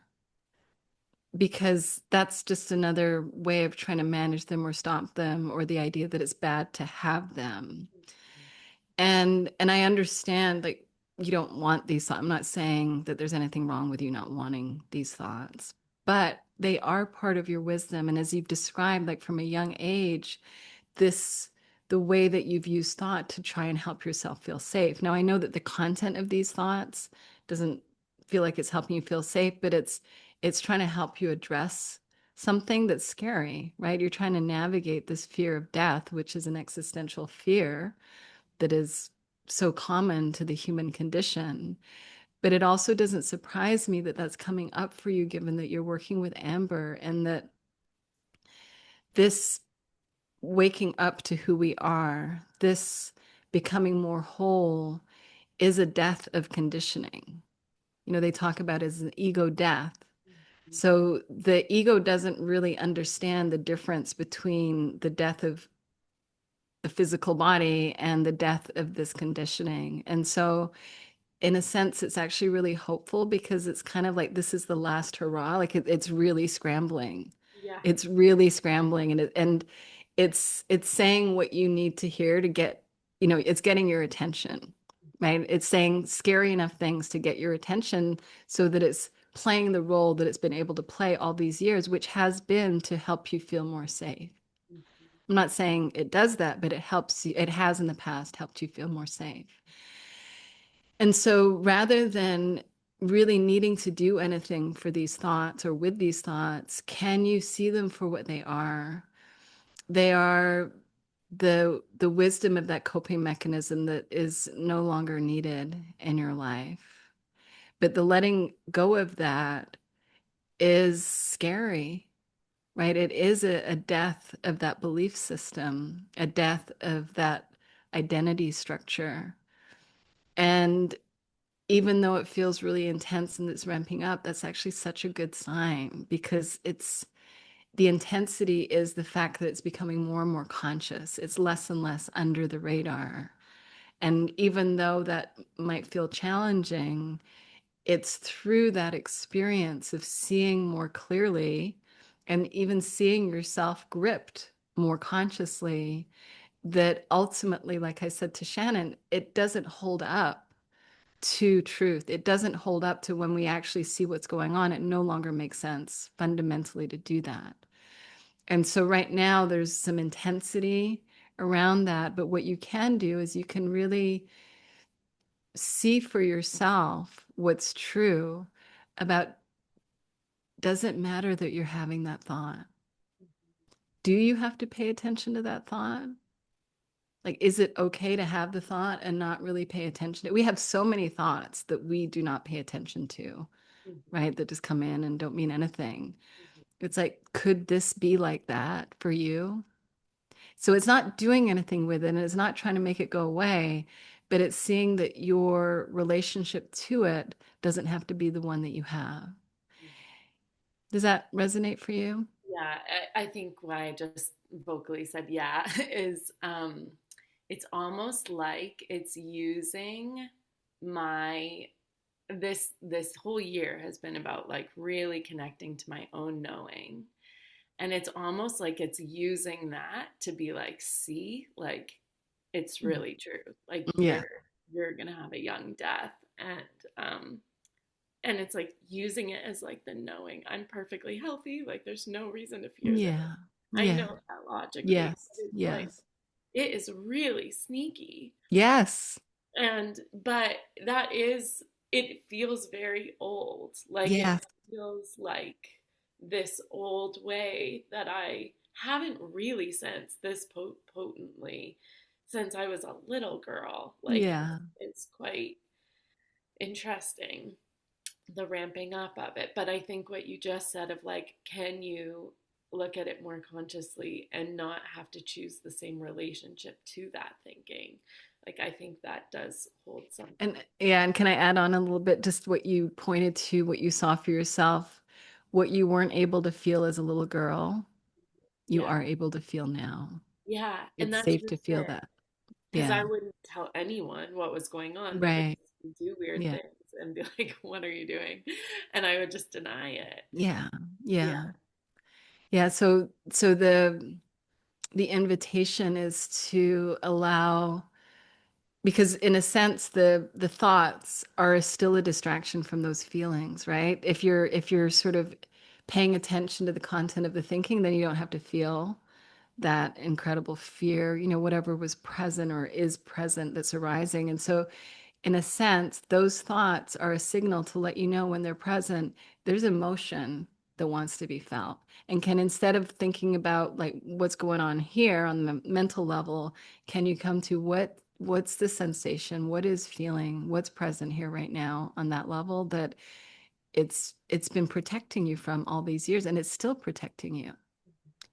because that's just another way of trying to manage them or stop them, or the idea that it's bad to have them. And I understand like you don't want these thoughts. I'm not saying that there's anything wrong with you not wanting these thoughts, but they are part of your wisdom. And as you've described, like from a young age, this the way that you've used thought to try and help yourself feel safe. Now I know that the content of these thoughts doesn't feel like it's helping you feel safe, but it's trying to help you address something that's scary, right? You're trying to navigate this fear of death, which is an existential fear that is so common to the human condition. But it also doesn't surprise me that that's coming up for you, given that you're working with Amber, and that this waking up to who we are, this becoming more whole, is a death of conditioning. You know, they talk about it as an ego death. So the ego doesn't really understand the difference between the death of the physical body and the death of this conditioning. And so in a sense, it's actually really hopeful because it's kind of like this is the last hurrah. Like it's really scrambling. Yeah. It's really scrambling, and it's saying what you need to hear to get, you know, it's getting your attention, right? It's saying scary enough things to get your attention so that it's playing the role that it's been able to play all these years, which has been to help you feel more safe. I'm not saying it does that, but it helps you, it has in the past helped you feel more safe. And so rather than really needing to do anything for these thoughts or with these thoughts, can you see them for what they are? They are the wisdom of that coping mechanism that is no longer needed in your life. But the letting go of that is scary, right? It is a death of that belief system, a death of that identity structure. And even though it feels really intense and it's ramping up, that's actually such a good sign because it's the intensity is the fact that it's becoming more and more conscious. It's less and less under the radar. And even though that might feel challenging, it's through that experience of seeing more clearly and even seeing yourself gripped more consciously that ultimately, like I said to Shannon, it doesn't hold up to truth. It doesn't hold up to when we actually see what's going on. It no longer makes sense fundamentally to do that. And so right now there's some intensity around that. But what you can do is you can really see for yourself what's true about does it matter that you're having that thought? Do you have to pay attention to that thought? Like, is it okay to have the thought and not really pay attention to it? We have so many thoughts that we do not pay attention to, right? That just come in and don't mean anything. It's like, could this be like that for you? So it's not doing anything with it, and it's not trying to make it go away, but it's seeing that your relationship to it doesn't have to be the one that you have. Does that resonate for you? Yeah, I think why I just vocally said yeah is it's almost like it's using my this whole year has been about like really connecting to my own knowing. And it's almost like it's using that to be like, see, like it's really true. Like Yeah. you're gonna have a young death. And And it's like using it as like the knowing I'm perfectly healthy, like there's no reason to fear this. Yeah. I Yeah. know that logically, Yes. but it's like Yes. it is really sneaky. Yes. And but that is, it feels very old. Like it Yes. feels like this old way that I haven't really sensed this potently since I was a little girl. Like Yeah. it's quite interesting, the ramping up of it. But I think what you just said of like, can you look at it more consciously and not have to choose the same relationship to that thinking? Like, I think that does hold something. And yeah, and can I add on a little bit just what you pointed to, what you saw for yourself, what you weren't able to feel as a little girl, you Yeah. are able to feel now. Yeah. And It's that's safe to just feel it. that. Because Yeah. I wouldn't tell anyone what was going on. They would Right. do weird Yeah. things and be like, what are you doing? And I would just deny it. Yeah. Yeah. Yeah. Yeah. So the invitation is to allow, because in a sense the thoughts are still a distraction from those feelings, right? If you're sort of paying attention to the content of the thinking, then you don't have to feel that incredible fear, whatever was present or is present that's arising. And so in a sense, those thoughts are a signal to let you know when they're present, there's emotion that wants to be felt. And can, instead of thinking about like what's going on here on the mental level, can you come to what's the sensation? What is feeling? What's present here right now on that level that it's been protecting you from all these years, and it's still protecting you.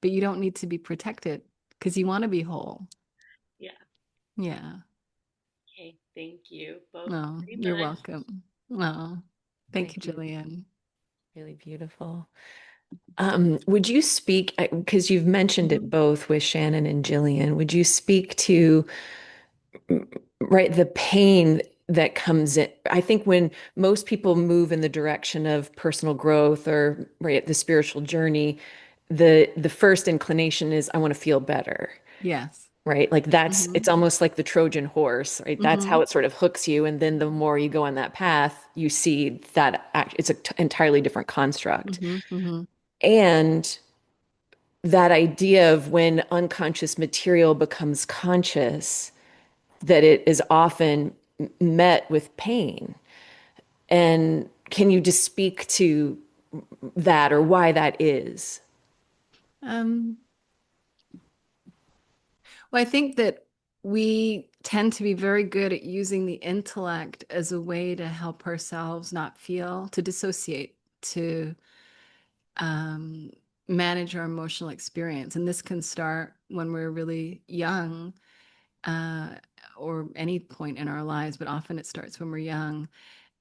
But you don't need to be protected because you want to be whole. Yeah. Yeah. Okay. Thank you both No, very you're much. welcome. No, thank you, Thank you. Jillian. Really beautiful. Would you speak, because you've mentioned it both with Shannon and Jillian, would you speak to, right, the pain that comes in? I think when most people move in the direction of personal growth or right the spiritual journey, the first inclination is I want to feel better, Yes. right? Like that's Mm-hmm. it's almost like the Trojan horse, right? That's Mm-hmm. how it sort of hooks you, and then the more you go on that path, you see that it's an entirely different construct. Mm-hmm. Mm-hmm. And that idea of when unconscious material becomes conscious, that it is often met with pain. And can you just speak to that or why that is? Um, well, I think that we tend to be very good at using the intellect as a way to help ourselves not feel, to dissociate, to um, manage our emotional experience. And this can start when we're really young, uh, or any point in our lives, but often it starts when we're young.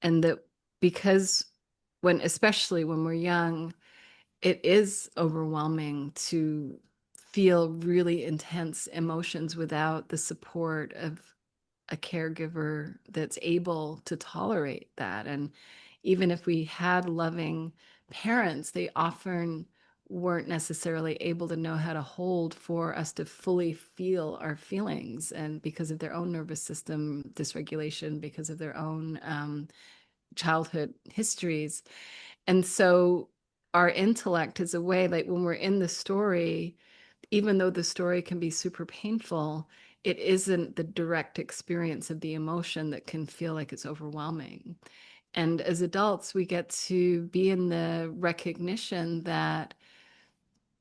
And that because especially when we're young, it is overwhelming to feel really intense emotions without the support of a caregiver that's able to tolerate that. And even if we had loving parents, they often weren't necessarily able to know how to hold for us to fully feel our feelings, and because of their own nervous system dysregulation, because of their own childhood histories. And so our intellect is a way, like when we're in the story, even though the story can be super painful, it isn't the direct experience of the emotion that can feel like it's overwhelming. And as adults, we get to be in the recognition that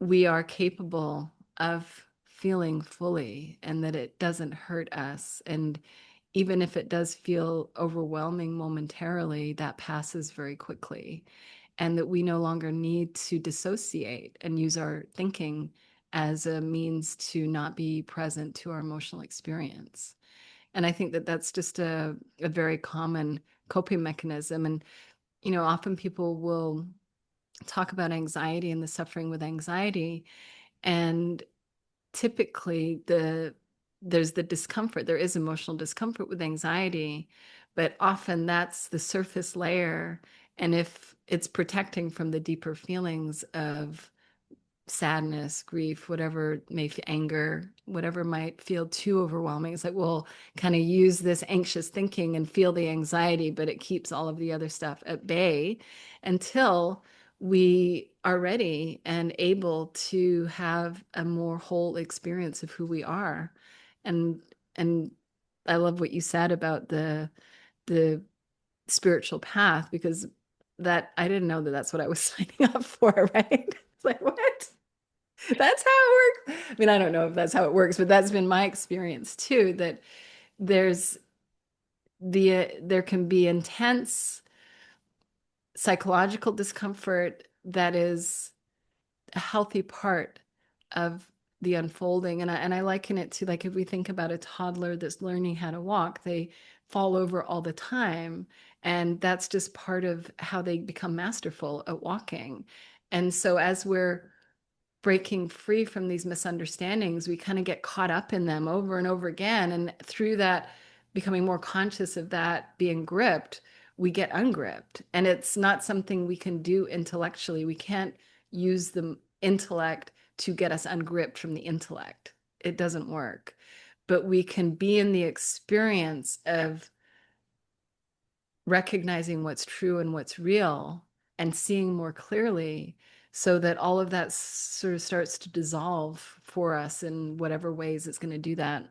we are capable of feeling fully and that it doesn't hurt us. And even if it does feel overwhelming momentarily, that passes very quickly. And that we no longer need to dissociate and use our thinking as a means to not be present to our emotional experience. And I think that that's just a very common coping mechanism. And, often people will talk about anxiety and the suffering with anxiety. And typically there's the discomfort. There is emotional discomfort with anxiety, but often that's the surface layer. And if it's protecting from the deeper feelings of sadness, grief, whatever may feel, anger, whatever might feel too overwhelming. It's like we'll kind of use this anxious thinking and feel the anxiety, but it keeps all of the other stuff at bay until we are ready and able to have a more whole experience of who we are. And and I love what you said about the spiritual path, because that I didn't know that that's what I was signing up for, right? It's like, what? That's how it works. I mean, I don't know if that's how it works, but that's been my experience too, that there's there can be intense psychological discomfort that is a healthy part of the unfolding. And I liken it to, like, if we think about a toddler that's learning how to walk, they fall over all the time. And that's just part of how they become masterful at walking. And so as we're breaking free from these misunderstandings, we kind of get caught up in them over and over again. And through that, becoming more conscious of that being gripped, we get ungripped. And it's not something we can do intellectually. We can't use the intellect to get us ungripped from the intellect. It doesn't work. But we can be in the experience of recognizing what's true and what's real and seeing more clearly, so that all of that sort of starts to dissolve for us in whatever ways it's going to do that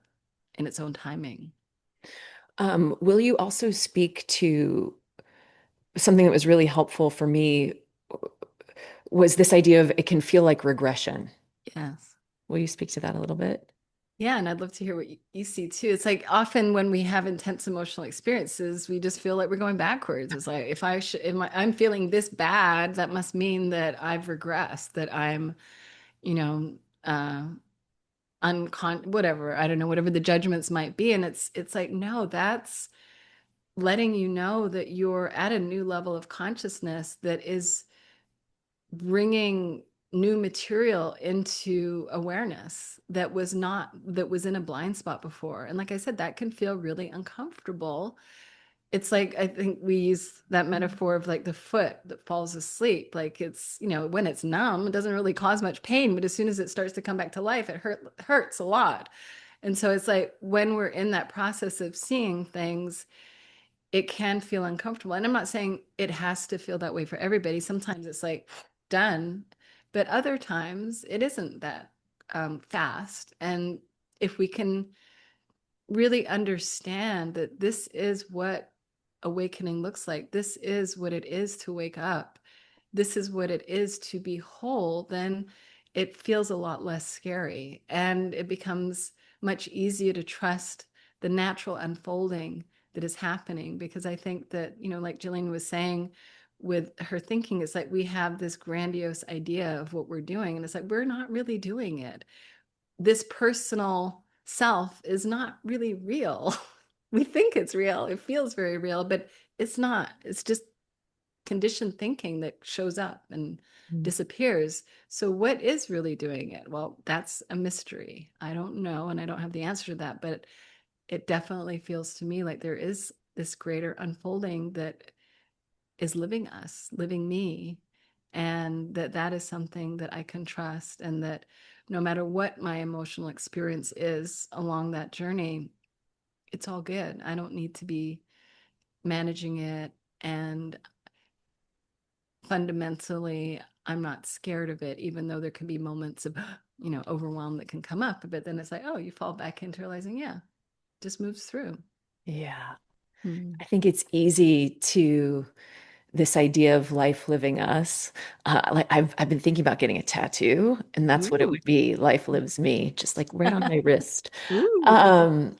in its own timing. Will you also speak to something that was really helpful for me was this idea of it can feel like regression. Yes. Will you speak to that a little bit? Yeah, and I'd love to hear what you see too. It's like often when we have intense emotional experiences, we just feel like we're going backwards. It's like if I should, I'm feeling this bad, that must mean that I've regressed, that I'm, you know, whatever, I don't know, whatever the judgments might be. And it's like, no, that's letting you know that you're at a new level of consciousness that is bringing new material into awareness that was not, that was in a blind spot before. And like I said, that can feel really uncomfortable. It's like, I think we use that metaphor of like the foot that falls asleep. Like it's, when it's numb, it doesn't really cause much pain, but as soon as it starts to come back to life, it hurts a lot. And so it's like when we're in that process of seeing things, it can feel uncomfortable. And I'm not saying it has to feel that way for everybody. Sometimes it's like done, but other times it isn't that fast. And if we can really understand that this is what awakening looks like, this is what it is to wake up, this is what it is to be whole, then it feels a lot less scary. And it becomes much easier to trust the natural unfolding that is happening. Because I think that, like Jillian was saying with her thinking, it's like we have this grandiose idea of what we're doing. And it's like, we're not really doing it. This personal self is not really real. We think it's real. It feels very real, but it's not. It's just conditioned thinking that shows up and disappears. So what is really doing it? Well, that's a mystery. I don't know, and I don't have the answer to that, but it definitely feels to me like there is this greater unfolding that is living us, living me, and that is something that I can trust, and that no matter what my emotional experience is along that journey, it's all good. I don't need to be managing it, and fundamentally I'm not scared of it, even though there can be moments of overwhelm that can come up. But then it's like, oh, you fall back into realizing, yeah, just moves through. Yeah. I think it's easy to this idea of life living us. Like I've been thinking about getting a tattoo, and that's what it Ooh. would be. Life lives me, just like right on my wrist. Ooh. Um,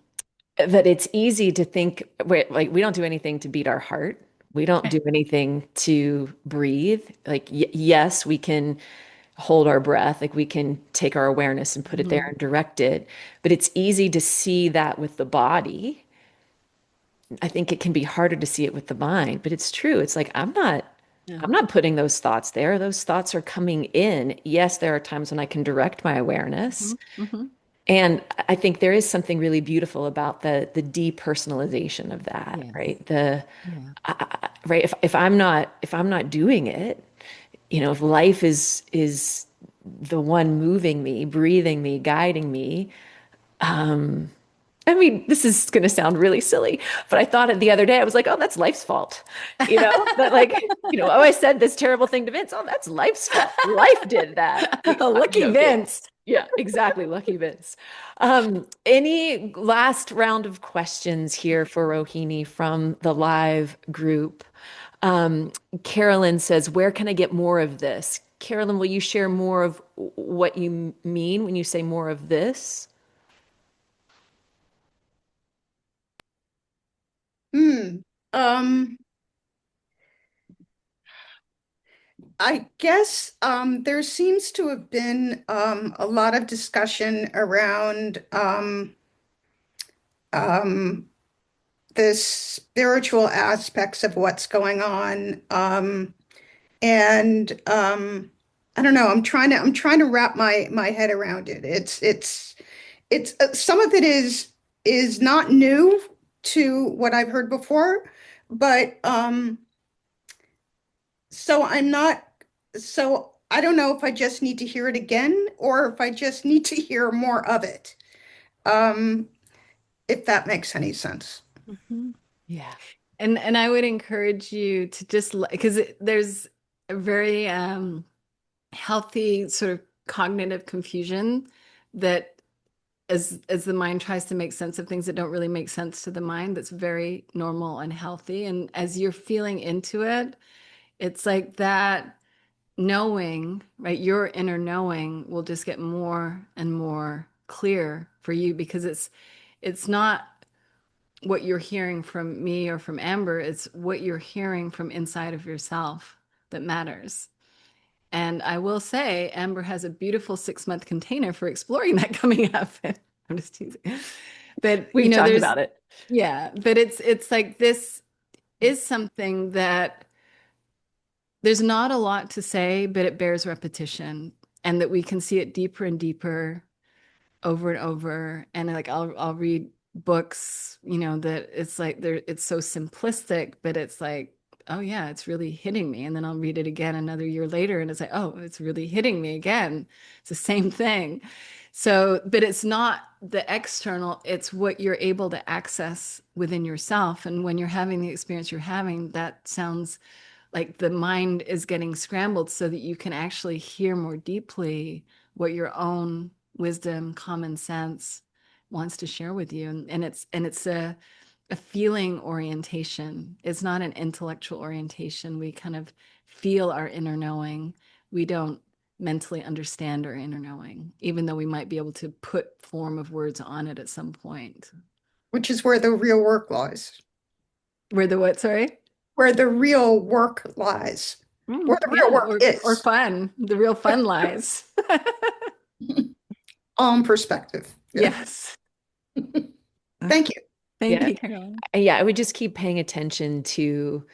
but it's easy to think like we don't do anything to beat our heart. We don't do anything to breathe. Like yes, we can hold our breath, like we can take our awareness and put it there Mhm. and direct it. But it's easy to see that with the body. I think it can be harder to see it with the mind, but it's true. It's like Yeah. I'm not putting those thoughts there. Those thoughts are coming in. Yes, there are times when I can direct my awareness. Mhm. Mhm. And I think there is something really beautiful about the depersonalization of that, Yes. right? Yeah. Right. If I'm not doing it, if life is the one moving me, breathing me, guiding me. Um, I mean, this is going to sound really silly, but I thought it the other day. I was like, oh, that's life's fault. That like, oh, I said this terrible thing to Vince. Oh, that's life's fault. Life did that. Lucky Okay. Vince. Yeah, exactly. Lucky Vince. Any last round of questions here for Rohini from the live group? Um, Carolyn says, where can I get more of this? Carolyn, will you share more of what you mean when you say more of this? Hmm. Um, I guess there seems to have been a lot of discussion around um, the spiritual aspects of what's going on. And I don't know, I'm trying to wrap my head around it. It's some of it is not new to what I've heard before, but so I'm not, so I don't know if I just need to hear it again or if I just need to hear more of it. Um, if that makes any sense. Mhm. Yeah. And I would encourage you to just because there's a very healthy sort of cognitive confusion that as the mind tries to make sense of things that don't really make sense to the mind, that's very normal and healthy. And as you're feeling into it, it's like that knowing, right? Your inner knowing will just get more and more clear for you because it's not what you're hearing from me or from Amber, it's what you're hearing from inside of yourself that matters. And I will say, Amber has a beautiful 6-month container for exploring that coming up. I'm just teasing. But We've talked there's about it. yeah, but it's like this is something that there's not a lot to say, but it bears repetition, and that we can see it deeper and deeper over and over. And like I'll read books, that it's like it's so simplistic, but it's like, oh yeah, it's really hitting me. And then I'll read it again another year later and it's like, oh, it's really hitting me again. It's the same thing. So, but it's not the external, it's what you're able to access within yourself. And when you're having the experience you're having, that sounds like the mind is getting scrambled so that you can actually hear more deeply what your own wisdom, common sense wants to share with you. And it's a feeling orientation. It's not an intellectual orientation. We kind of feel our inner knowing. We don't mentally understand our inner knowing, even though we might be able to put form of words on it at some point. Which is where the real work lies. Where the what, sorry? Where the real work lies. Where the real Yeah, work or is. fun. The real fun lies. Perspective. Yeah. Yes. Thank you. Thank Yeah. you, Carolyn. Yeah, I would just keep paying attention to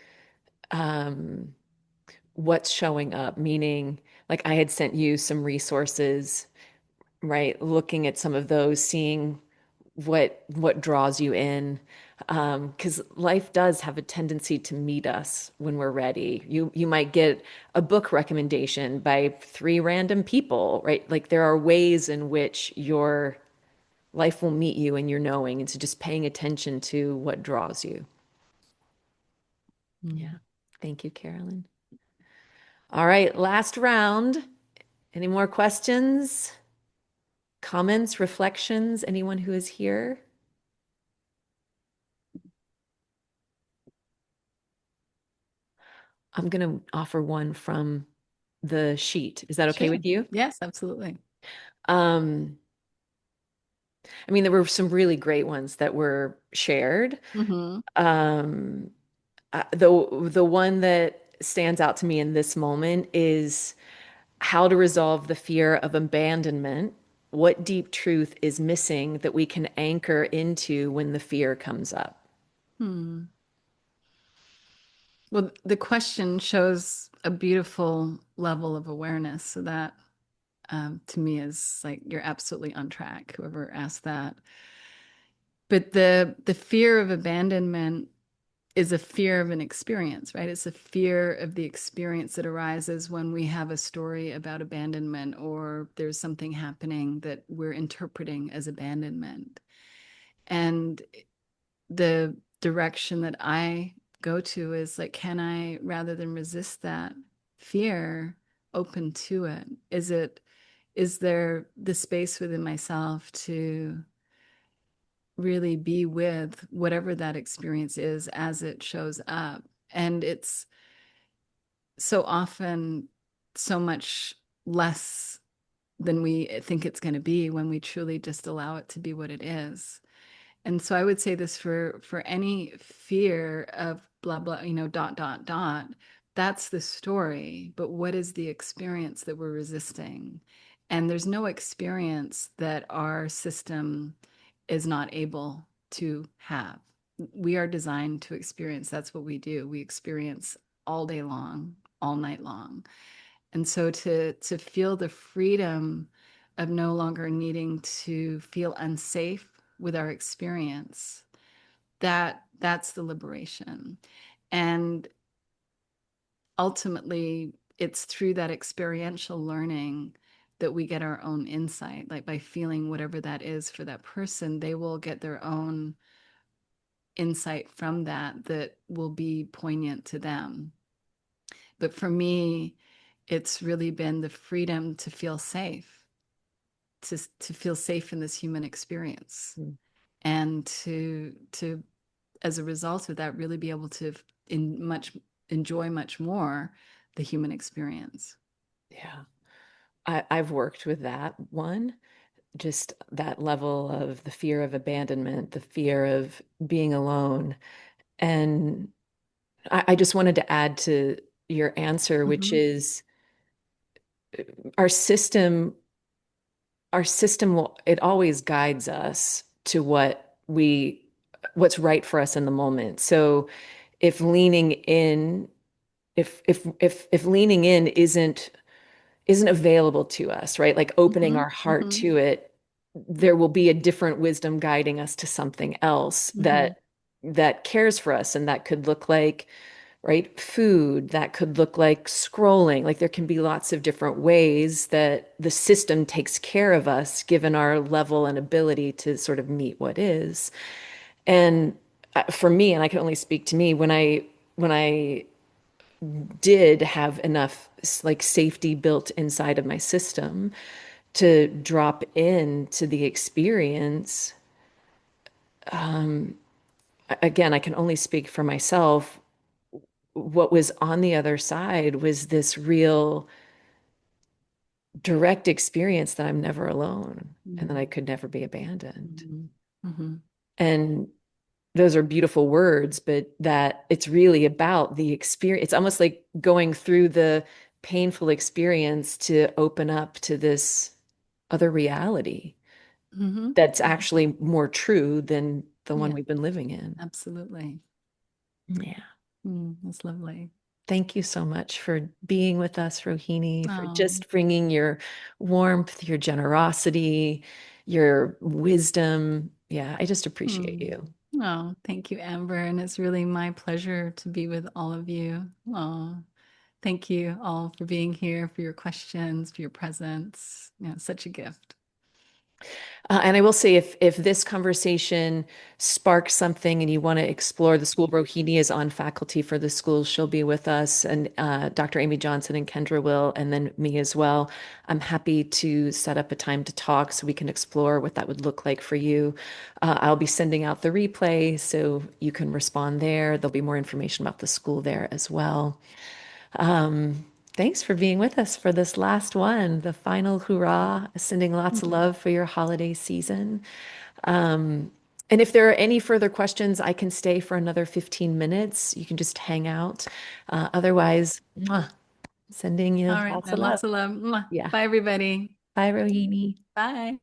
um, what's showing up, meaning like I had sent you some resources, right? Looking at some of those, seeing what draws you in. Because life does have a tendency to meet us when we're ready. You might get a book recommendation by 3 random people, right? Like there are ways in which your life will meet you in your knowing. And so just paying attention to what draws you. Yeah. Thank you, Carolyn. All right, last round. Any more questions, comments, reflections? Anyone who is here? I'm going to offer one from the sheet. Is that okay Sure. with you? Yes, absolutely. Um, I mean, there were some really great ones that were shared. Mm-hmm. Um, the one that stands out to me in this moment is how to resolve the fear of abandonment. What deep truth is missing that we can anchor into when the fear comes up? Hmm. Well, the question shows a beautiful level of awareness. So that to me is like you're absolutely on track, whoever asked that. But the fear of abandonment is a fear of an experience, right? It's a fear of the experience that arises when we have a story about abandonment or there's something happening that we're interpreting as abandonment. And the direction that I go to is like, can I, rather than resist that fear, open to it? Is there the space within myself to really be with whatever that experience is as it shows up? And it's so often so much less than we think it's going to be when we truly just allow it to be what it is. And so I would say this for any fear of blah blah, dot dot dot, that's the story. But what is the experience that we're resisting? And there's no experience that our system is not able to have. We are designed to experience. That's what we do. We experience all day long, all night long. And so to feel the freedom of no longer needing to feel unsafe with our experience, that's the liberation. And ultimately, it's through that experiential learning that we get our own insight. Like by feeling whatever that is for that person, they will get their own insight from that that will be poignant to them. But for me, it's really been the freedom to feel safe, to feel safe in this human experience, and to as a result of that, really be able to enjoy much more the human experience. Yeah. I've worked with that one, just that level of the fear of abandonment, the fear of being alone. And I just wanted to add to your answer, which Mhm. is our system, it always guides us to what's right for us in the moment. So if leaning in, if leaning in isn't available to us, right? Like opening Mhm. our heart Mhm. to it, there will be a different wisdom guiding us to something else Mhm. that cares for us. And that could look like, right, food, that could look like scrolling. Like there can be lots of different ways that the system takes care of us, given our level and ability to sort of meet what is. And for me, and I can only speak to me, when I did have enough like safety built inside of my system to drop into the experience, again, I can only speak for myself. What was on the other side was this real direct experience that I'm never alone and that I could never be abandoned. Mhm. Mhm. And those are beautiful words, but that it's really about the experience. It's almost like going through the painful experience to open up to this other reality Mhm. that's actually more true than the one Yeah, we've been living in. absolutely. Yeah. That's lovely. Thank you so much for being with us, Rohini, for Oh. just bringing your warmth, your generosity, your wisdom. Yeah, I just appreciate Hmm. you. Oh, thank you, Amber. And it's really my pleasure to be with all of you. Oh, thank you all for being here, for your questions, for your presence. Yeah, such a gift. And I will say, if this conversation sparks something and you want to explore the school, Rohini is on faculty for the school. She'll be with us, and Dr. Amy Johnson and Kendra will, and then me as well. I'm happy to set up a time to talk so we can explore what that would look like for you. I'll be sending out the replay so you can respond there. There'll be more information about the school there as well. Thanks for being with us for this last one, the final hurrah, sending lots of love for your holiday season. And if there are any further questions, I can stay for another 15 minutes. You can just hang out. Otherwise, mwah, sending you All right, lots of then love. lots of love. Mwah. Yeah. Bye, everybody. Bye, Rohini. Bye.